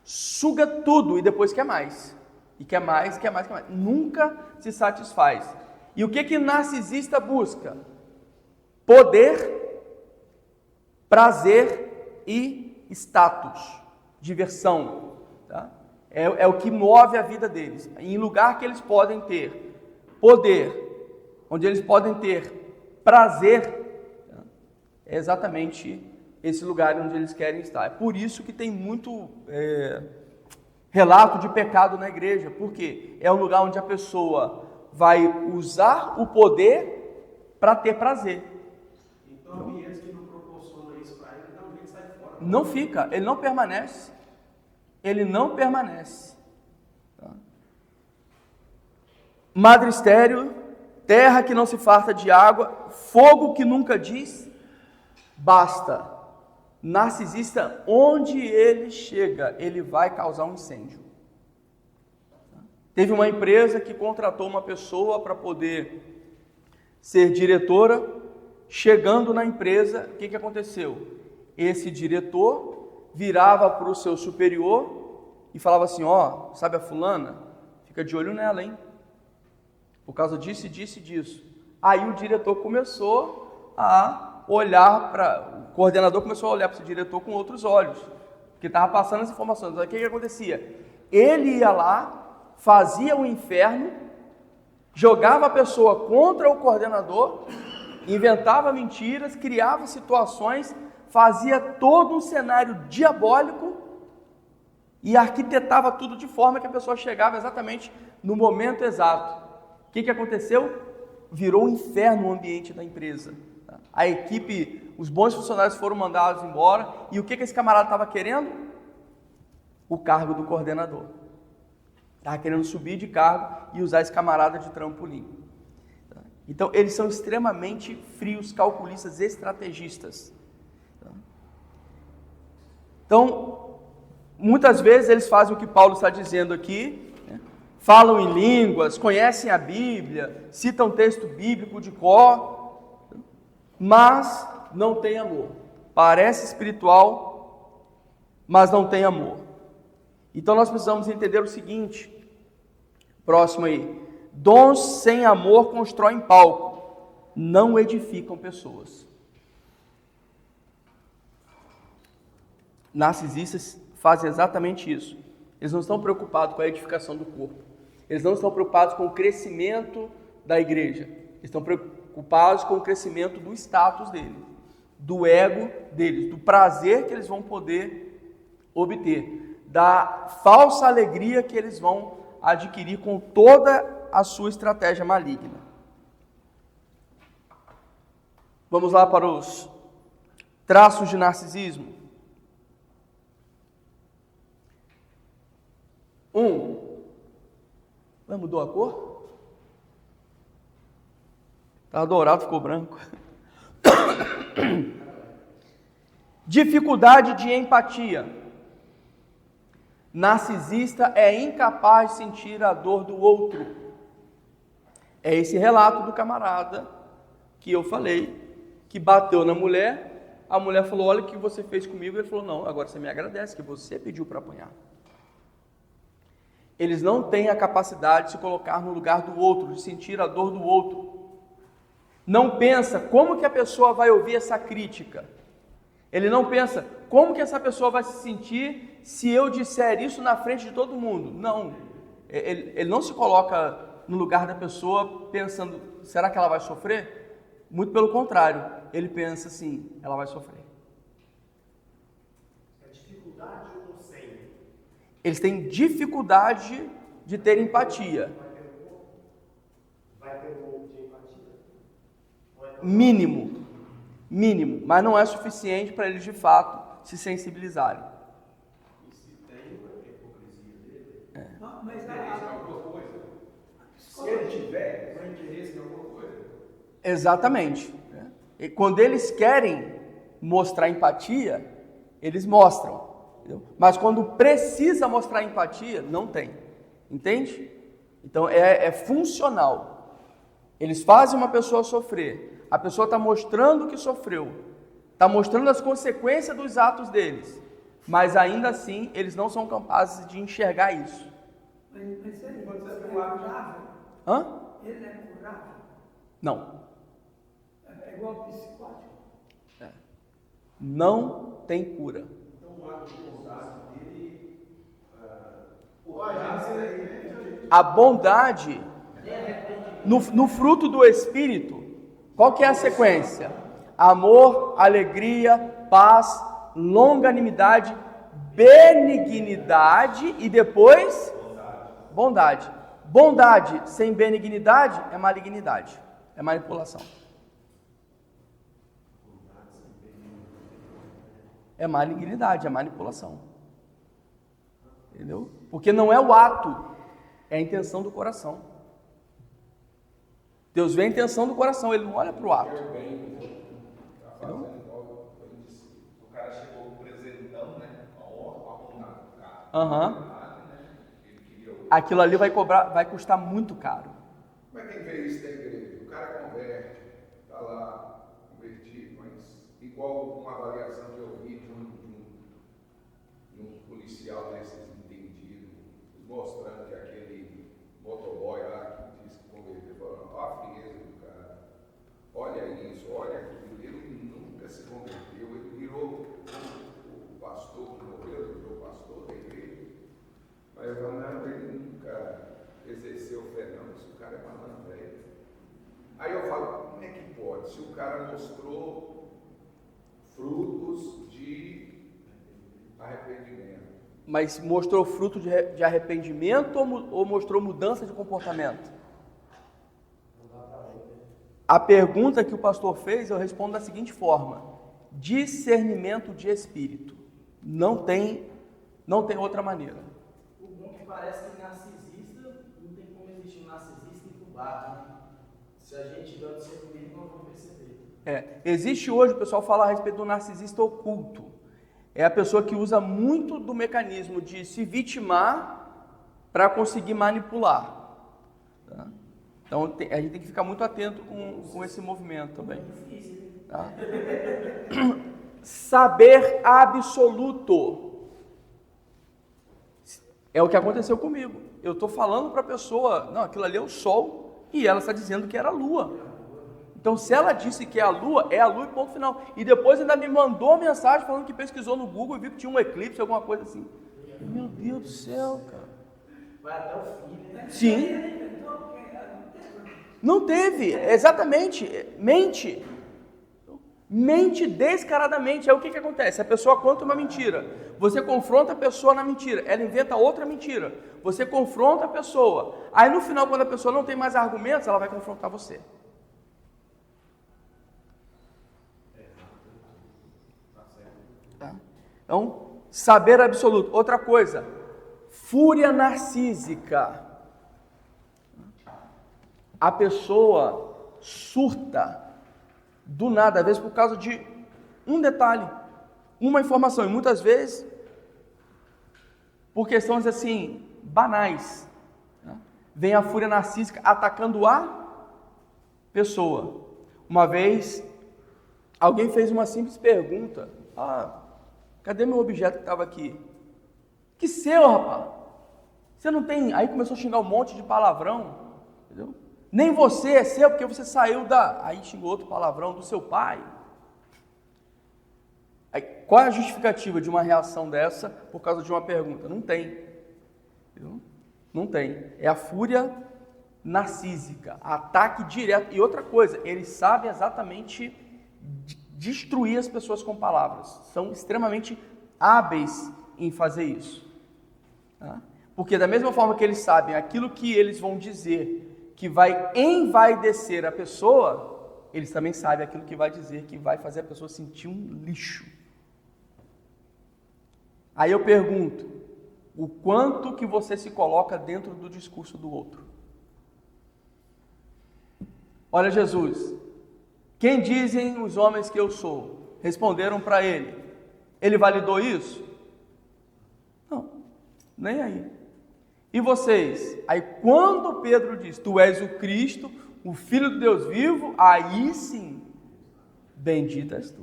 suga tudo e depois quer mais. E quer mais, quer mais, quer mais. Nunca se satisfaz. E o que narcisista busca? Poder, prazer e status, diversão. Tá? É o que move a vida deles. Em lugar que eles podem ter poder, onde eles podem ter prazer, tá? É exatamente esse lugar onde eles querem estar. É por isso que tem muito relato de pecado na igreja, porque é um lugar onde a pessoa vai usar o poder para ter prazer. Então, ambientes que não proporcionam isso para ele, também sai fora. Não fica, ele não permanece. Ele não permanece. Tá? Madrestério, terra que não se farta de água, fogo que nunca diz, basta. Narcisista, onde ele chega, ele vai causar um incêndio. Teve uma empresa que contratou uma pessoa para poder ser diretora. Chegando na empresa, o que aconteceu? Esse diretor virava para o seu superior e falava assim: ó, sabe a fulana? Fica de olho nela, hein? Por causa disso, disso e disso. Aí o diretor começou a olhar para... O coordenador começou a olhar para esse diretor com outros olhos, porque estava passando as informações. Aí o que acontecia? Ele ia lá, fazia o inferno, jogava a pessoa contra o coordenador, inventava mentiras, criava situações, fazia todo um cenário diabólico e arquitetava tudo de forma que a pessoa chegava exatamente no momento exato. O que aconteceu? Virou um inferno o ambiente da empresa. A equipe, os bons funcionários foram mandados embora. E o que esse camarada estava querendo? O cargo do coordenador. Estava querendo subir de cargo e usar esse camarada de trampolim. Então, eles são extremamente frios, calculistas, estrategistas. Então, muitas vezes eles fazem o que Paulo está dizendo aqui, né? Falam em línguas, conhecem a Bíblia, citam texto bíblico de cor, mas não tem amor. Parece espiritual, mas não tem amor. Então, nós precisamos entender o seguinte, próximo aí: dons sem amor constroem palco, não edificam pessoas. Narcisistas fazem exatamente isso. Eles não estão preocupados com a edificação do corpo. Eles não estão preocupados com o crescimento da igreja. Eles estão preocupados com o crescimento do status deles, do ego deles, do prazer que eles vão poder obter, da falsa alegria que eles vão adquirir com toda a sua estratégia maligna. Vamos lá para os traços de narcisismo. 1. Mudou a cor? Estava dourado, ficou branco. Dificuldade de empatia. Narcisista é incapaz de sentir a dor do outro. É esse relato do camarada que eu falei, que bateu na mulher. A mulher falou: olha o que você fez comigo. Ele falou: não, agora você me agradece, que você pediu para apanhar. Eles não têm a capacidade de se colocar no lugar do outro, de sentir a dor do outro. Não pensa como que a pessoa vai ouvir essa crítica. Ele não pensa como que essa pessoa vai se sentir se eu disser isso na frente de todo mundo. Não, ele não se coloca no lugar da pessoa pensando: será que ela vai sofrer? Muito pelo contrário, ele pensa assim: ela vai sofrer. É dificuldade ou sem? Eles têm dificuldade de ter empatia. Vai ter um pouco de empatia? Mínimo, mas não é suficiente para eles de fato se sensibilizarem. E se tem a hipocrisia dele, Mas interesse em alguma coisa. Se ele tiver, não interesse em alguma coisa. Exatamente. E quando eles querem mostrar empatia, eles mostram. Entendeu? Mas quando precisa mostrar empatia, não tem. Entende? Então é funcional. Eles fazem uma pessoa sofrer. A pessoa está mostrando que sofreu. Está mostrando as consequências dos atos deles. Mas ainda assim, eles não são capazes de enxergar isso. Mas ele é curável? Hã? Ele é curável? Não. É igual psicótico? Não tem cura. Então, um ato de bondade dele, A bondade, no fruto do Espírito, qual que é a sequência? Amor, alegria, paz, longanimidade, benignidade e depois bondade. Bondade sem benignidade é malignidade, é manipulação. É malignidade, é manipulação. Entendeu? Porque não é o ato, é a intenção do coração. Deus vê a intenção do coração, Ele não olha para o ato. O cara chegou com presentão, né? A bondade do cara. Ele queria Aquilo ali vai custar muito caro. Mas quem vê isso da igreja? O cara converte, está lá, convertido, mas igual uma avaliação que eu vi de um policial desses entendido, mostrando que aquele motoboy lá que disse que converteu, falando, ó a frieza do cara, olha isso, olha aquilo, ele nunca se converteu, ele virou o pastor que morreu, ele virou o pastor da igreja, mas eu falo, não, ele nunca exerceu fé não, esse cara é malandro, velho. Aí eu falo, como é que pode? Se o cara mostrou frutos de arrependimento. Mas mostrou fruto de arrependimento ou mostrou mudança de comportamento? A pergunta que o pastor fez, eu respondo da seguinte forma: discernimento de espírito. Não tem outra maneira. O bom é que parece que narcisista, não tem como existir um narcisista incubado, né? Se a gente der o discernimento, não vamos perceber. Existe hoje, o pessoal fala a respeito do narcisista oculto. É a pessoa que usa muito do mecanismo de se vitimar para conseguir manipular. Tá? Então a gente tem que ficar muito atento com esse movimento também. Tá? Saber absoluto. É o que aconteceu comigo. Eu estou falando para a pessoa, não, aquilo ali é o sol, e ela está dizendo que era a lua. Então, se ela disse que é a lua e ponto final. E depois ainda me mandou mensagem falando que pesquisou no Google e viu que tinha um eclipse, alguma coisa assim. Meu Deus do céu, cara. Vai até o fim, né? Sim. Não teve, exatamente. Mente. Mente descaradamente. Aí o que acontece? A pessoa conta uma mentira. Você confronta a pessoa na mentira. Ela inventa outra mentira. Você confronta a pessoa. Aí no final, quando a pessoa não tem mais argumentos, ela vai confrontar você. Então, saber absoluto. Outra coisa, fúria narcísica. A pessoa surta do nada, às vezes por causa de um detalhe, uma informação, e muitas vezes por questões assim, banais. Vem a fúria narcísica atacando a pessoa. Uma vez, alguém fez uma simples pergunta: cadê meu objeto que estava aqui? Que seu, rapaz? Você não tem... Aí começou a xingar um monte de palavrão, entendeu? Nem você é seu, porque você saiu da... Aí xingou outro palavrão do seu pai. Aí, qual é a justificativa de uma reação dessa por causa de uma pergunta? Não tem. Entendeu? Não tem. É a fúria narcísica, ataque direto. E outra coisa, eles sabem exatamente destruir as pessoas com palavras. São extremamente hábeis em fazer isso. Tá? Porque da mesma forma que eles sabem aquilo que eles vão dizer que vai envaidecer a pessoa, eles também sabem aquilo que vai dizer que vai fazer a pessoa sentir um lixo. Aí eu pergunto, o quanto que você se coloca dentro do discurso do outro? Olha Jesus, quem dizem os homens que eu sou? Responderam para ele. Ele validou isso? Não, nem aí. E vocês? Aí quando Pedro diz, tu és o Cristo, o Filho de Deus vivo, aí sim, bendito és tu.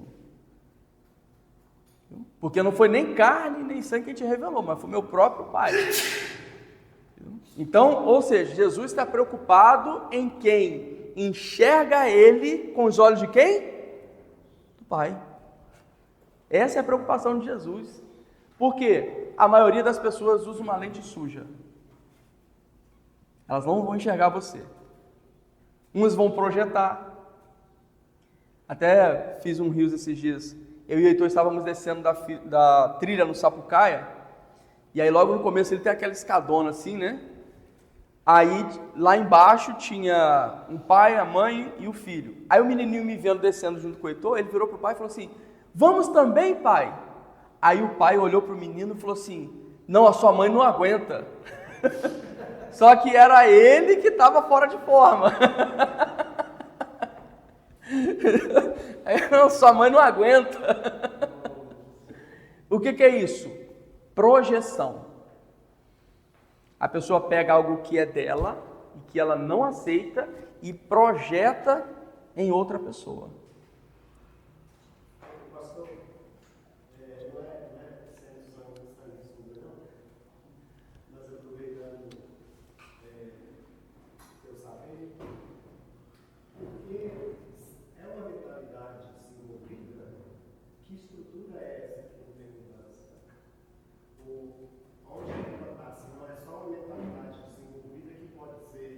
Porque não foi nem carne nem sangue que te revelou, mas foi meu próprio Pai. Então, ou seja, Jesus está preocupado em quem enxerga Ele com os olhos de quem? Do Pai. Essa é a preocupação de Jesus. Por quê? A maioria das pessoas usa uma lente suja. Elas não vão enxergar você. Uns vão projetar. Até fiz um rios esses dias. Eu e o Heitor estávamos descendo da trilha no Sapucaia. E aí logo no começo ele tem aquela escadona assim, né? Aí lá embaixo tinha um pai, a mãe e o filho. Aí o menininho me vendo descendo junto com o Heitor, ele virou pro pai e falou assim: vamos também, pai? Aí o pai olhou pro menino e falou assim: não, a sua mãe não aguenta. Só que era ele que estava fora de forma. Aí, não, sua mãe não aguenta. O que é isso? Projeção. A pessoa pega algo que é dela e que ela não aceita e projeta em outra pessoa. Pastor, não é sendo só questão de estudo, não, mas aproveitando eu saber, porque é uma mentalidade desenvolvida, que estrutura é essa que não tem mudança? Onde ela está, se não é só uma mentalidade desenvolvida que pode ser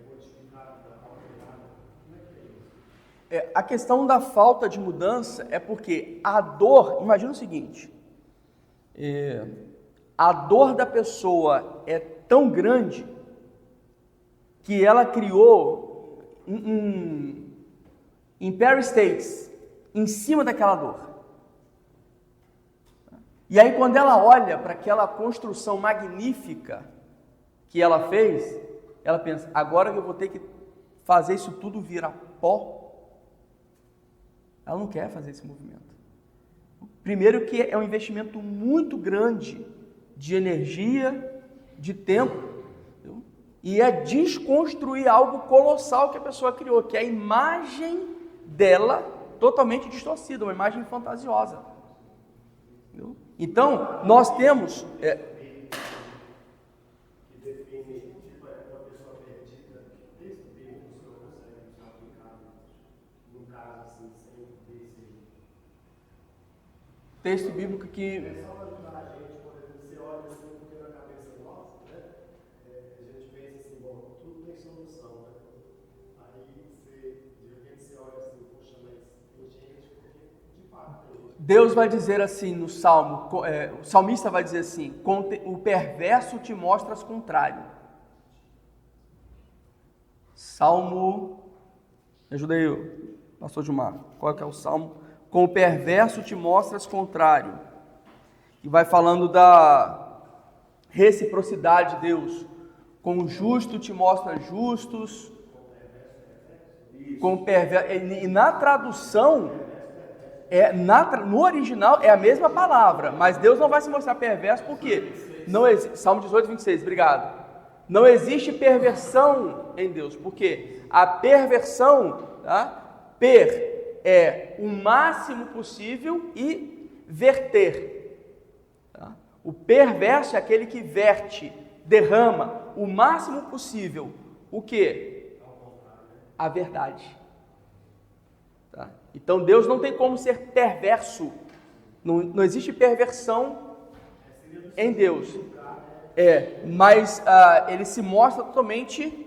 modificada, alterada, como é que é isso? A questão da falta de mudança é porque a dor, imagina o seguinte, a dor da pessoa é tão grande que ela criou um Empire States em cima daquela dor. E aí quando ela olha para aquela construção magnífica que ela fez, ela pensa, agora que eu vou ter que fazer isso tudo virar pó. Ela não quer fazer esse movimento. Primeiro que é um investimento muito grande de energia, de tempo, entendeu? E é desconstruir algo colossal que a pessoa criou, que é a imagem dela totalmente distorcida, uma imagem fantasiosa. Entendeu? Então, nós temos... que define, tipo, uma pessoa perdida, desde o tempo o senhor consegue ser aplicado num caso assim, sem desse texto bíblico que... é só para ajudar a gente, por exemplo, você olha assim, porque na cabeça nossa, né? A gente pensa assim, bom, tudo tem solução, né? Aí você, de repente você olha assim, poxa, mas tem gente, porque de fato tem gente. Deus vai dizer assim no Salmo, o salmista vai dizer assim, o perverso te mostras contrário. Salmo, me ajuda aí, pastor Gilmar, qual que é o Salmo? Com o perverso te mostras contrário. E vai falando da reciprocidade de Deus. Com o justo te mostras justos. Com o perverso, e na tradução... no original é a mesma palavra, mas Deus não vai se mostrar perverso porque não existe, Salmo 18, 26, obrigado. Não existe perversão em Deus, porque a perversão, tá? É o máximo possível e verter. Tá? O perverso é aquele que verte, derrama o máximo possível. O quê? A verdade. Tá? Então Deus não tem como ser perverso. Não existe perversão em Deus. Mas ele se mostra totalmente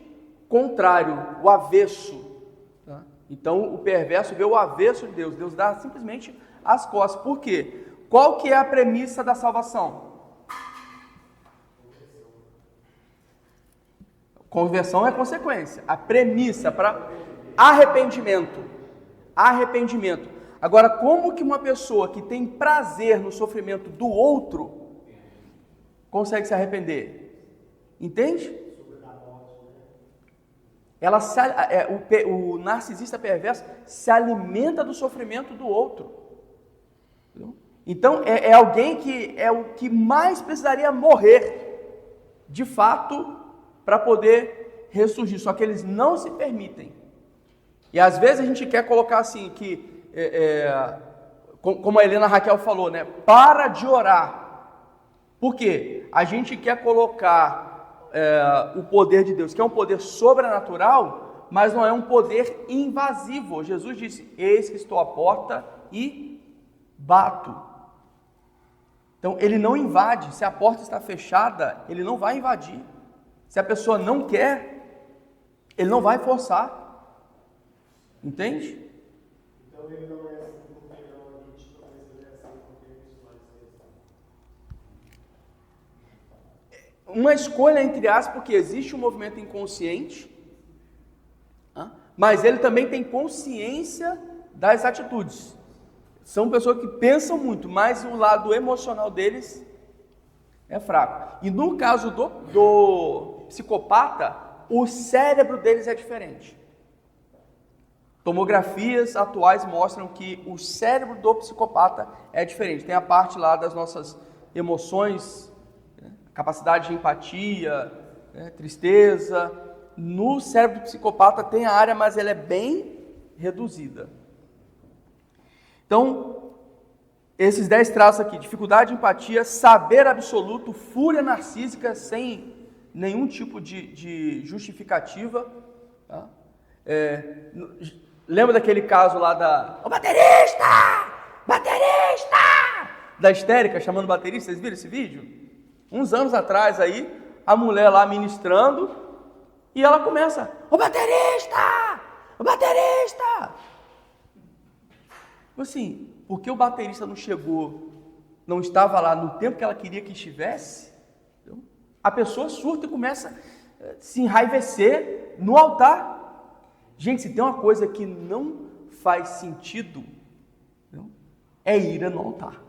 contrário, o avesso. Tá? Então o perverso vê o avesso de Deus. Deus dá simplesmente as costas. Por quê? Qual que é a premissa da salvação? Conversão é consequência. A premissa para arrependimento. Arrependimento. Agora, como que uma pessoa que tem prazer no sofrimento do outro consegue se arrepender? Entende? O narcisista perverso se alimenta do sofrimento do outro. Entendeu? Então, é alguém que é o que mais precisaria morrer, de fato, para poder ressurgir. Só que eles não se permitem. E às vezes a gente quer colocar assim, que, como a Helena Raquel falou, né? Para de orar. Por quê? A gente quer colocar o poder de Deus, que é um poder sobrenatural, mas não é um poder invasivo. Jesus disse, eis que estou à porta e bato. Então, ele não invade. Se a porta está fechada, ele não vai invadir. Se a pessoa não quer, ele não vai forçar. Entende? Então ele não é assim porque não admite, talvez ele é assim porque isso pode ser assim. Uma escolha entre aspas, porque existe um movimento inconsciente, mas ele também tem consciência das atitudes. São pessoas que pensam muito, mas o lado emocional deles é fraco. E no caso do psicopata, o cérebro deles é diferente. Tomografias atuais mostram que o cérebro do psicopata é diferente. Tem a parte lá das nossas emoções, capacidade de empatia, tristeza. No cérebro do psicopata tem a área, mas ela é bem reduzida. Então, esses 10 traços aqui: dificuldade de empatia, saber absoluto, fúria narcísica sem nenhum tipo de justificativa. Tá? Lembra daquele caso lá o baterista! Baterista! Da histérica chamando o baterista, vocês viram esse vídeo? Uns anos atrás aí, a mulher lá ministrando, e ela começa: o baterista! O baterista! Assim, porque o baterista não chegou, não estava lá no tempo que ela queria que estivesse, a pessoa surta e começa a se enraivecer no altar. Gente, se tem uma coisa que não faz sentido, é ira no altar.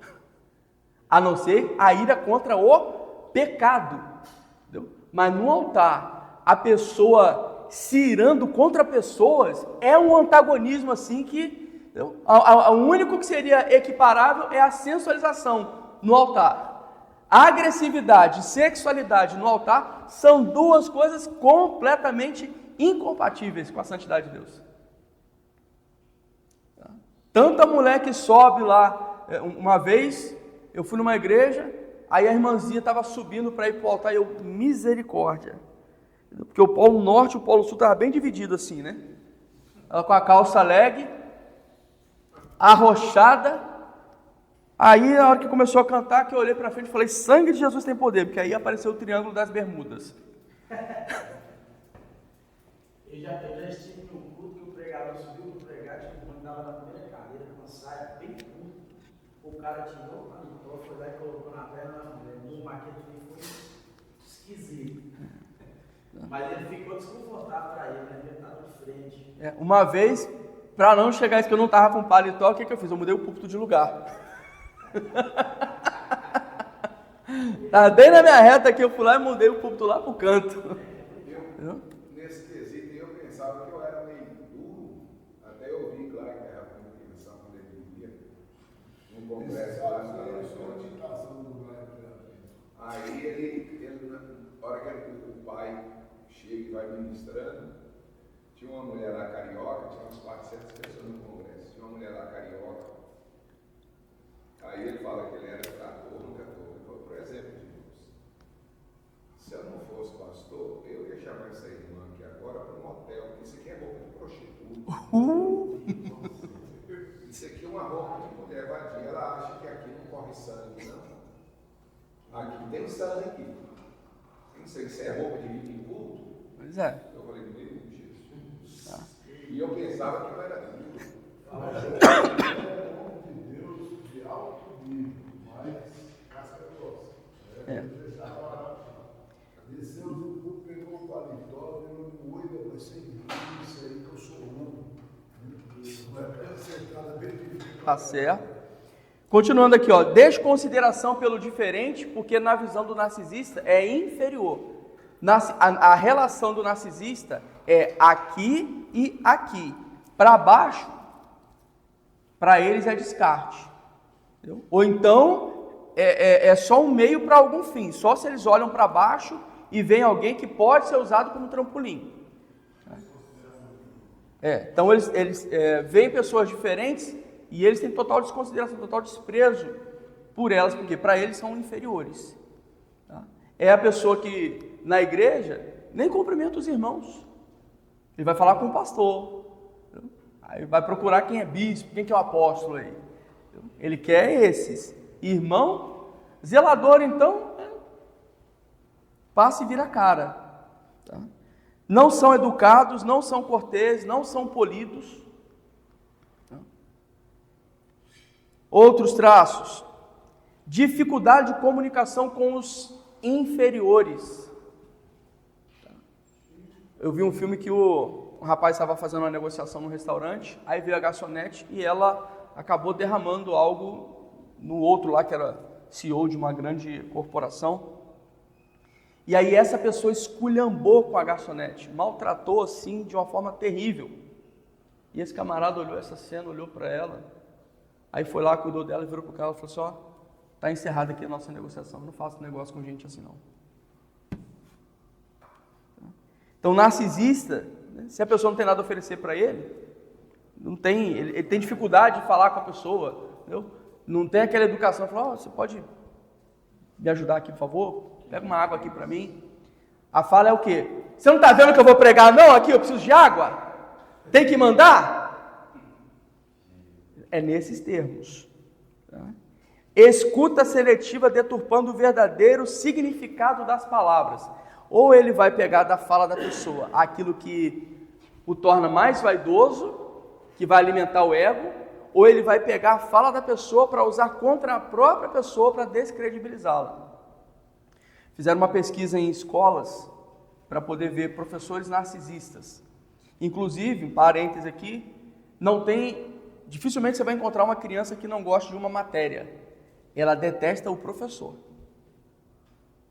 A não ser a ira contra o pecado. Mas no altar, a pessoa se irando contra pessoas é um antagonismo assim que... O único que seria equiparável é a sensualização no altar. A agressividade e sexualidade no altar são duas coisas completamente incompatíveis com a santidade de Deus. Tanta mulher que sobe lá. Uma vez eu fui numa igreja, aí a irmãzinha estava subindo para ir para o altar e eu, misericórdia. Porque o polo norte e o polo sul estavam bem divididos assim, né? Ela com a calça leg, arrochada. Aí na hora que começou a cantar, que eu olhei para frente e falei: sangue de Jesus tem poder, porque aí apareceu o triângulo das Bermudas. Eu já estive num culto que o pregador subiu para pregar, tipo, quando estava na primeira cadeira, com uma saia bem curta. O cara tirou o paletó, foi lá e colocou na perna da mulher. O maquete foi esquisito. Mas ele ficou desconfortável para ele, né? Ele estava de frente. Uma vez, para não chegar isso que eu não estava com paletó, o que eu fiz? Eu mudei o púlpito de lugar. Tá bem na minha reta aqui, eu fui lá e mudei o púlpito lá pro canto. Nesse quesito, eu pensava que eu era meio duro, até eu vi, claro, que era uma intenção quando ele vivia, num congresso lá na aí ele, na hora que o pai chega e vai ministrando, tinha uma mulher lá carioca, tinha umas 400 pessoas no congresso, tinha uma mulher lá carioca, aí ele fala que ele era trator, nunca falou, por exemplo, se eu não fosse pastor, eu ia chamar essa irmã aqui agora para um hotel, porque isso aqui é roupa de prostituta. Isso aqui é uma roupa de mulher vadia, ela acha que aqui não corre sangue, não. Aqui tem sangue aqui. Não sei se é roupa de rico em culto. Pois é. Eu falei, meu Jesus. Tá. E eu pensava que não era tudo. É o nome de Deus de alto nível, mas casca grossa. Desceu do culto, pegou o paletó, virou no olho, eu pensei, isso aí que eu sou louco. Não é bem acertada, bem difícil. Tá certo. Continuando aqui, ó, desconsideração pelo diferente, porque na visão do narcisista é inferior. A relação do narcisista é aqui e aqui. Para baixo, para eles é descarte. Entendeu? Ou então, é só um meio para algum fim. Só se eles olham para baixo e vem alguém que pode ser usado como trampolim. Então eles veem pessoas diferentes e eles têm total desconsideração, total desprezo por elas, porque para eles são inferiores. Tá? É a pessoa que na igreja nem cumprimenta os irmãos. Ele vai falar com o pastor. Entendeu? Aí vai procurar quem é bispo, quem que é o apóstolo aí. Entendeu? Ele quer esses. Irmão, Zelador, então, passa e vira a cara. Tá? Não são educados, não são corteses, não são polidos. Tá? Outros traços: dificuldade de comunicação com os inferiores. Tá? Eu vi um filme que um rapaz estava fazendo uma negociação no restaurante, aí veio a garçonete e ela acabou derramando algo no outro lá, que era CEO de uma grande corporação. E aí essa pessoa esculhambou com a garçonete, maltratou assim de uma forma terrível. E esse camarada olhou essa cena, olhou para ela, aí foi lá, cuidou dela e virou para o cara e falou assim: ó, está encerrada aqui a nossa negociação, eu não faço negócio com gente assim não. Então, narcisista, né, se a pessoa não tem nada a oferecer para ele, ele tem dificuldade de falar com a pessoa, entendeu? Não tem aquela educação, fala: ó, você pode me ajudar aqui, por favor? Pega uma água aqui para mim. A fala é o quê? Você não está vendo que eu vou pregar? Não, aqui eu preciso de água. Tem que mandar? É nesses termos. Tá? Escuta seletiva deturpando o verdadeiro significado das palavras. Ou ele vai pegar da fala da pessoa aquilo que o torna mais vaidoso, que vai alimentar o ego, ou ele vai pegar a fala da pessoa para usar contra a própria pessoa para descredibilizá-la. Fizeram uma pesquisa em escolas para poder ver professores narcisistas. Inclusive, um parêntese aqui, dificilmente você vai encontrar uma criança que não goste de uma matéria. Ela detesta o professor.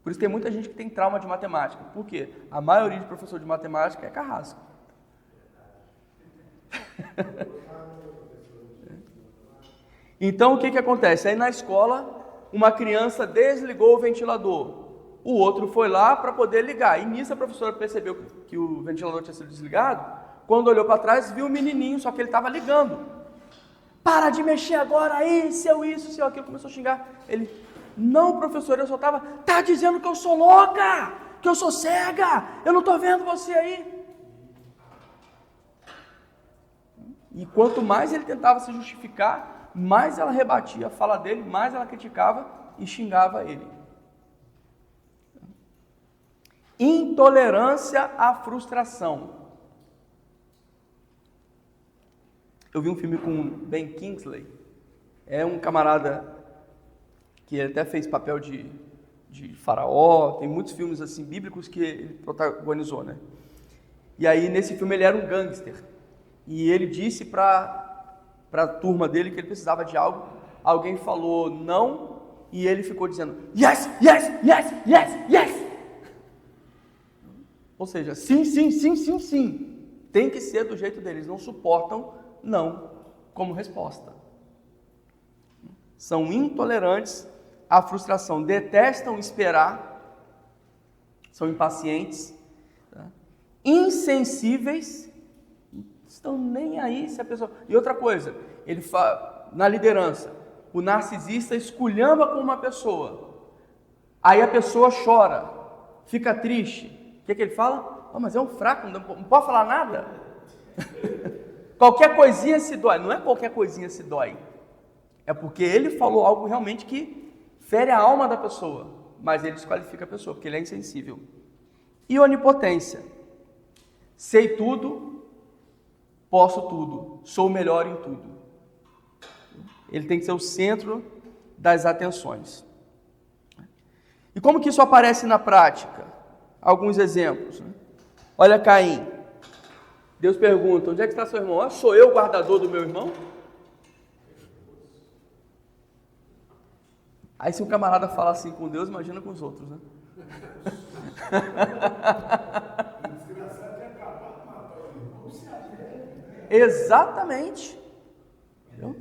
Por isso tem muita gente que tem trauma de matemática. Por quê? A maioria de professor de matemática é carrasco. Então o que acontece? Aí na escola, uma criança desligou o ventilador. O outro foi lá para poder ligar. E nisso a professora percebeu que o ventilador tinha sido desligado. Quando olhou para trás, viu o menininho, só que ele estava ligando. Para de mexer agora aí, seu isso, seu aquilo. Começou a xingar. Ele: não, professor, eu só estava... Tá dizendo que eu sou louca, que eu sou cega, eu não estou vendo você aí. E quanto mais ele tentava se justificar, mais ela rebatia a fala dele, mais ela criticava e xingava ele. Intolerância à frustração. Eu vi um filme com Ben Kingsley. É um camarada que até fez papel de faraó. Tem muitos filmes assim bíblicos que ele protagonizou, né? E aí nesse filme ele era um gangster. E ele disse para a turma dele que ele precisava de algo. Alguém falou não e ele ficou dizendo yes, yes, yes, yes, yes. Ou seja, sim, sim, sim, sim, sim. Tem que ser do jeito deles. Não suportam não como resposta. São intolerantes à frustração. Detestam esperar. São impacientes. Tá? Insensíveis. Estão nem aí se a pessoa... E outra coisa, na liderança, o narcisista esculhamba com uma pessoa. Aí a pessoa chora, fica triste. O que ele fala? Oh, mas é um fraco, não pode falar nada. Qualquer coisinha se dói. Não é qualquer coisinha se dói. É porque ele falou algo realmente que fere a alma da pessoa. Mas ele desqualifica a pessoa, porque ele é insensível. E onipotência. Sei tudo, posso tudo, sou o melhor em tudo. Ele tem que ser o centro das atenções. E como que isso aparece na prática? Alguns exemplos. Olha Caim. Deus pergunta: onde é que está seu irmão? Sou eu o guardador do meu irmão? Aí se um camarada fala assim com Deus, imagina com os outros, né? Exatamente. Entendeu?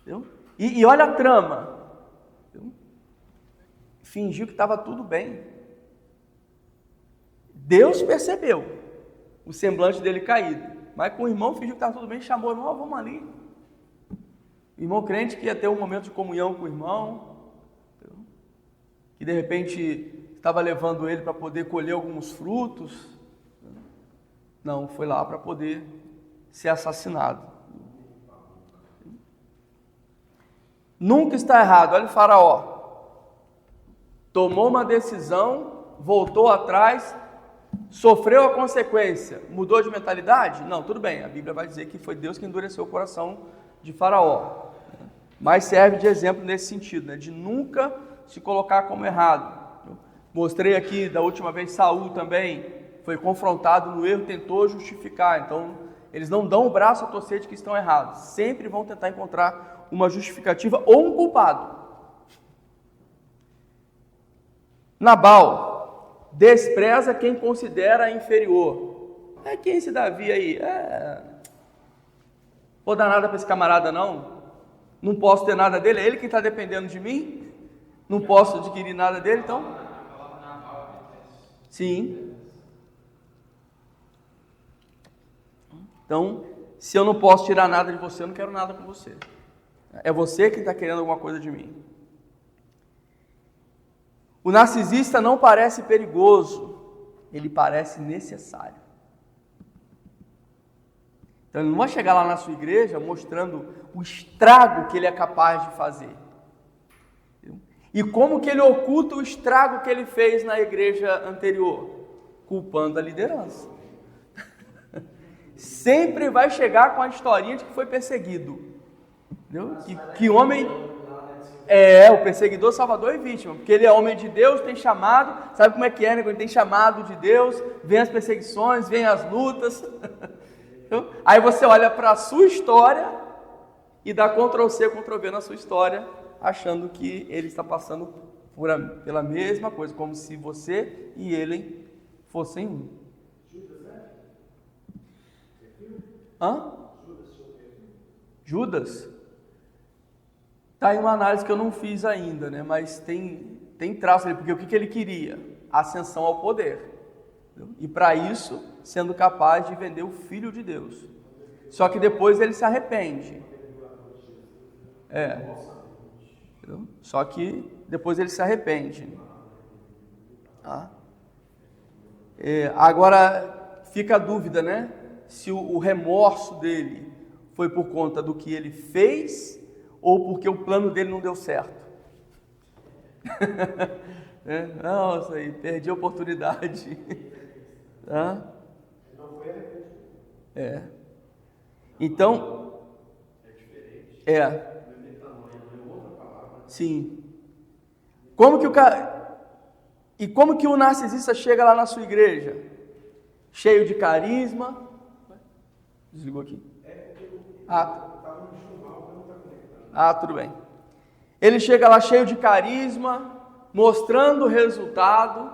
Entendeu? E olha a trama. Entendeu? Fingiu que estava tudo bem. Deus percebeu o semblante dele caído, mas com o irmão fingiu que estava tudo bem, chamou o irmão: oh, vamos ali. O irmão crente que ia ter um momento de comunhão com o irmão, entendeu? Que de repente estava levando ele para poder colher alguns frutos. Entendeu? Não, foi lá para poder ser assassinado. Nunca está errado. Olha o faraó. Tomou uma decisão, voltou atrás, sofreu a consequência. Mudou de mentalidade? Não, tudo bem. A Bíblia vai dizer que foi Deus que endureceu o coração de faraó. Mas serve de exemplo nesse sentido, né? De nunca se colocar como errado. Mostrei aqui da última vez, Saul também foi confrontado no erro, tentou justificar. Então, eles não dão o braço a torcer de que estão errados. Sempre vão tentar encontrar uma justificativa ou um culpado. Nabal despreza quem considera inferior. Quem é esse Davi aí? Vou dar nada para esse camarada não. Não posso ter nada dele. É ele que está dependendo de mim. Não posso adquirir nada dele, então. Sim. Então, se eu não posso tirar nada de você, eu não quero nada com você. É você que está querendo alguma coisa de mim. O narcisista não parece perigoso, ele parece necessário. Então ele não vai chegar lá na sua igreja mostrando o estrago que ele é capaz de fazer. E como que ele oculta o estrago que ele fez na igreja anterior? Culpando a liderança. Sempre vai chegar com a historinha de que foi perseguido. Entendeu? Que homem é o perseguidor, salvador e vítima. Porque ele é homem de Deus, tem chamado. Sabe como é que é, né? Quando ele tem chamado de Deus, vem as perseguições, vem as lutas. Aí você olha para a sua história e dá Ctrl+C, Ctrl+V na sua história, achando que ele está passando pela mesma coisa, como se você e ele fossem um. Judas? Está aí uma análise que eu não fiz ainda, né? Mas tem traço ali, porque o que ele queria? Ascensão ao poder. Entendeu? E para isso, sendo capaz de vender o Filho de Deus. Só que depois ele se arrepende. Entendeu? Só que depois ele se arrepende. Agora fica a dúvida, né? Se o remorso dele foi por conta do que ele fez ou porque o plano dele não deu certo. Nossa, aí, perdi a oportunidade. Então, sim. Como que o narcisista chega lá na sua igreja? Cheio de carisma. Desligou aqui. Tudo bem. Ele chega lá cheio de carisma, mostrando resultado,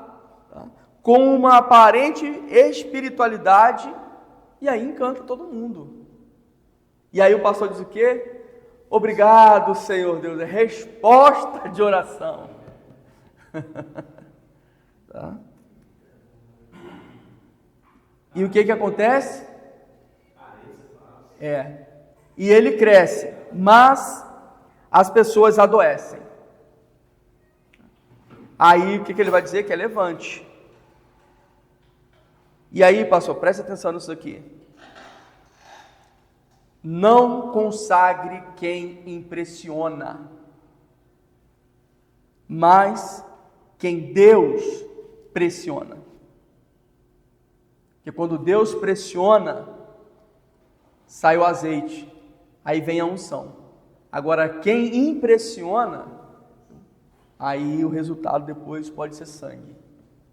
com uma aparente espiritualidade, e aí encanta todo mundo. E aí o pastor diz o quê? Obrigado, Senhor Deus, é resposta de oração. E o que acontece? E ele cresce, mas as pessoas adoecem. Aí o que ele vai dizer? Que é levante. E aí, pastor, preste atenção nisso aqui. Não consagre quem impressiona, mas quem Deus pressiona. Porque quando Deus pressiona, sai o azeite, aí vem a unção. Agora, quem impressiona, aí o resultado depois pode ser sangue,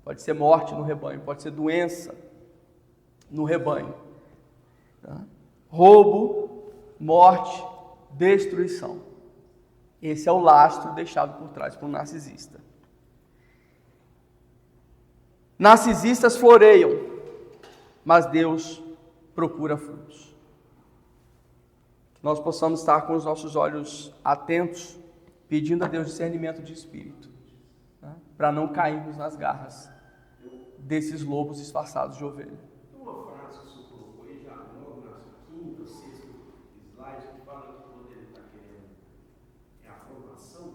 pode ser morte no rebanho, pode ser doença no rebanho. Roubo, morte, destruição. Esse é o lastro deixado por trás por um narcisista. Narcisistas floreiam, mas Deus procura frutos. Que nós possamos estar com os nossos olhos atentos, pedindo a Deus discernimento de espírito, para não cairmos nas garras desses lobos disfarçados de ovelha. Uma frase que o senhor colocou aí, já logo na quinta, sexta slide, que fala que quando ele está querendo a formação,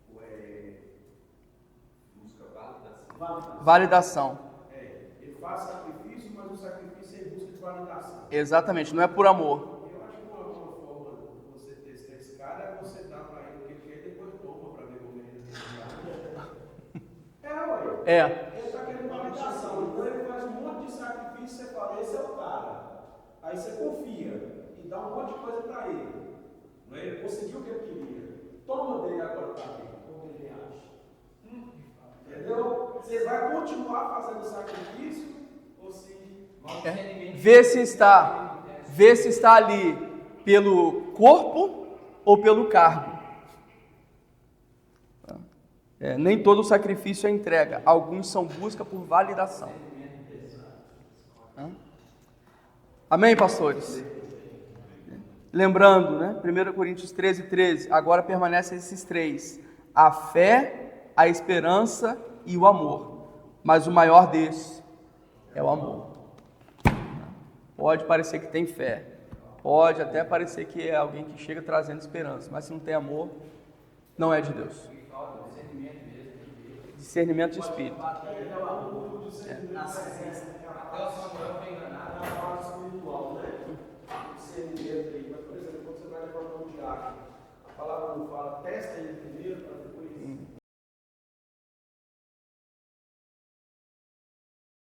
ou busca validação. Validação. Ele faz sacrifício, mas o sacrifício é em busca de validação. Exatamente, não é por amor. Eu acho que uma forma de você testar esse cara cara é você dar para ele o que quer e depois toma para ver como ele ué. Ele está querendo validação, então ele faz um monte de sacrifício, você fala, esse é o cara. Aí você confia e dá um monte de coisa para ele. Não é? Ele conseguiu o que ele queria. Toma dele agora para ver como ele age. Entendeu? Você vai continuar fazendo sacrifício ou se... Vê se está ali pelo corpo ou pelo cargo. Nem todo sacrifício é entrega, alguns são busca por validação. Amém, pastores? Lembrando, né? 1 Coríntios 13, agora permanecem esses três: a fé, a esperança e o amor. Mas o maior desses é o amor. Pode parecer que tem fé, pode até parecer que é alguém que chega trazendo esperança, mas se não tem amor, não é de Deus. Discernimento de espírito. Discernimento aí, mas por exemplo, quando você vai levantar um diácono, a palavra não fala, testa ele primeiro para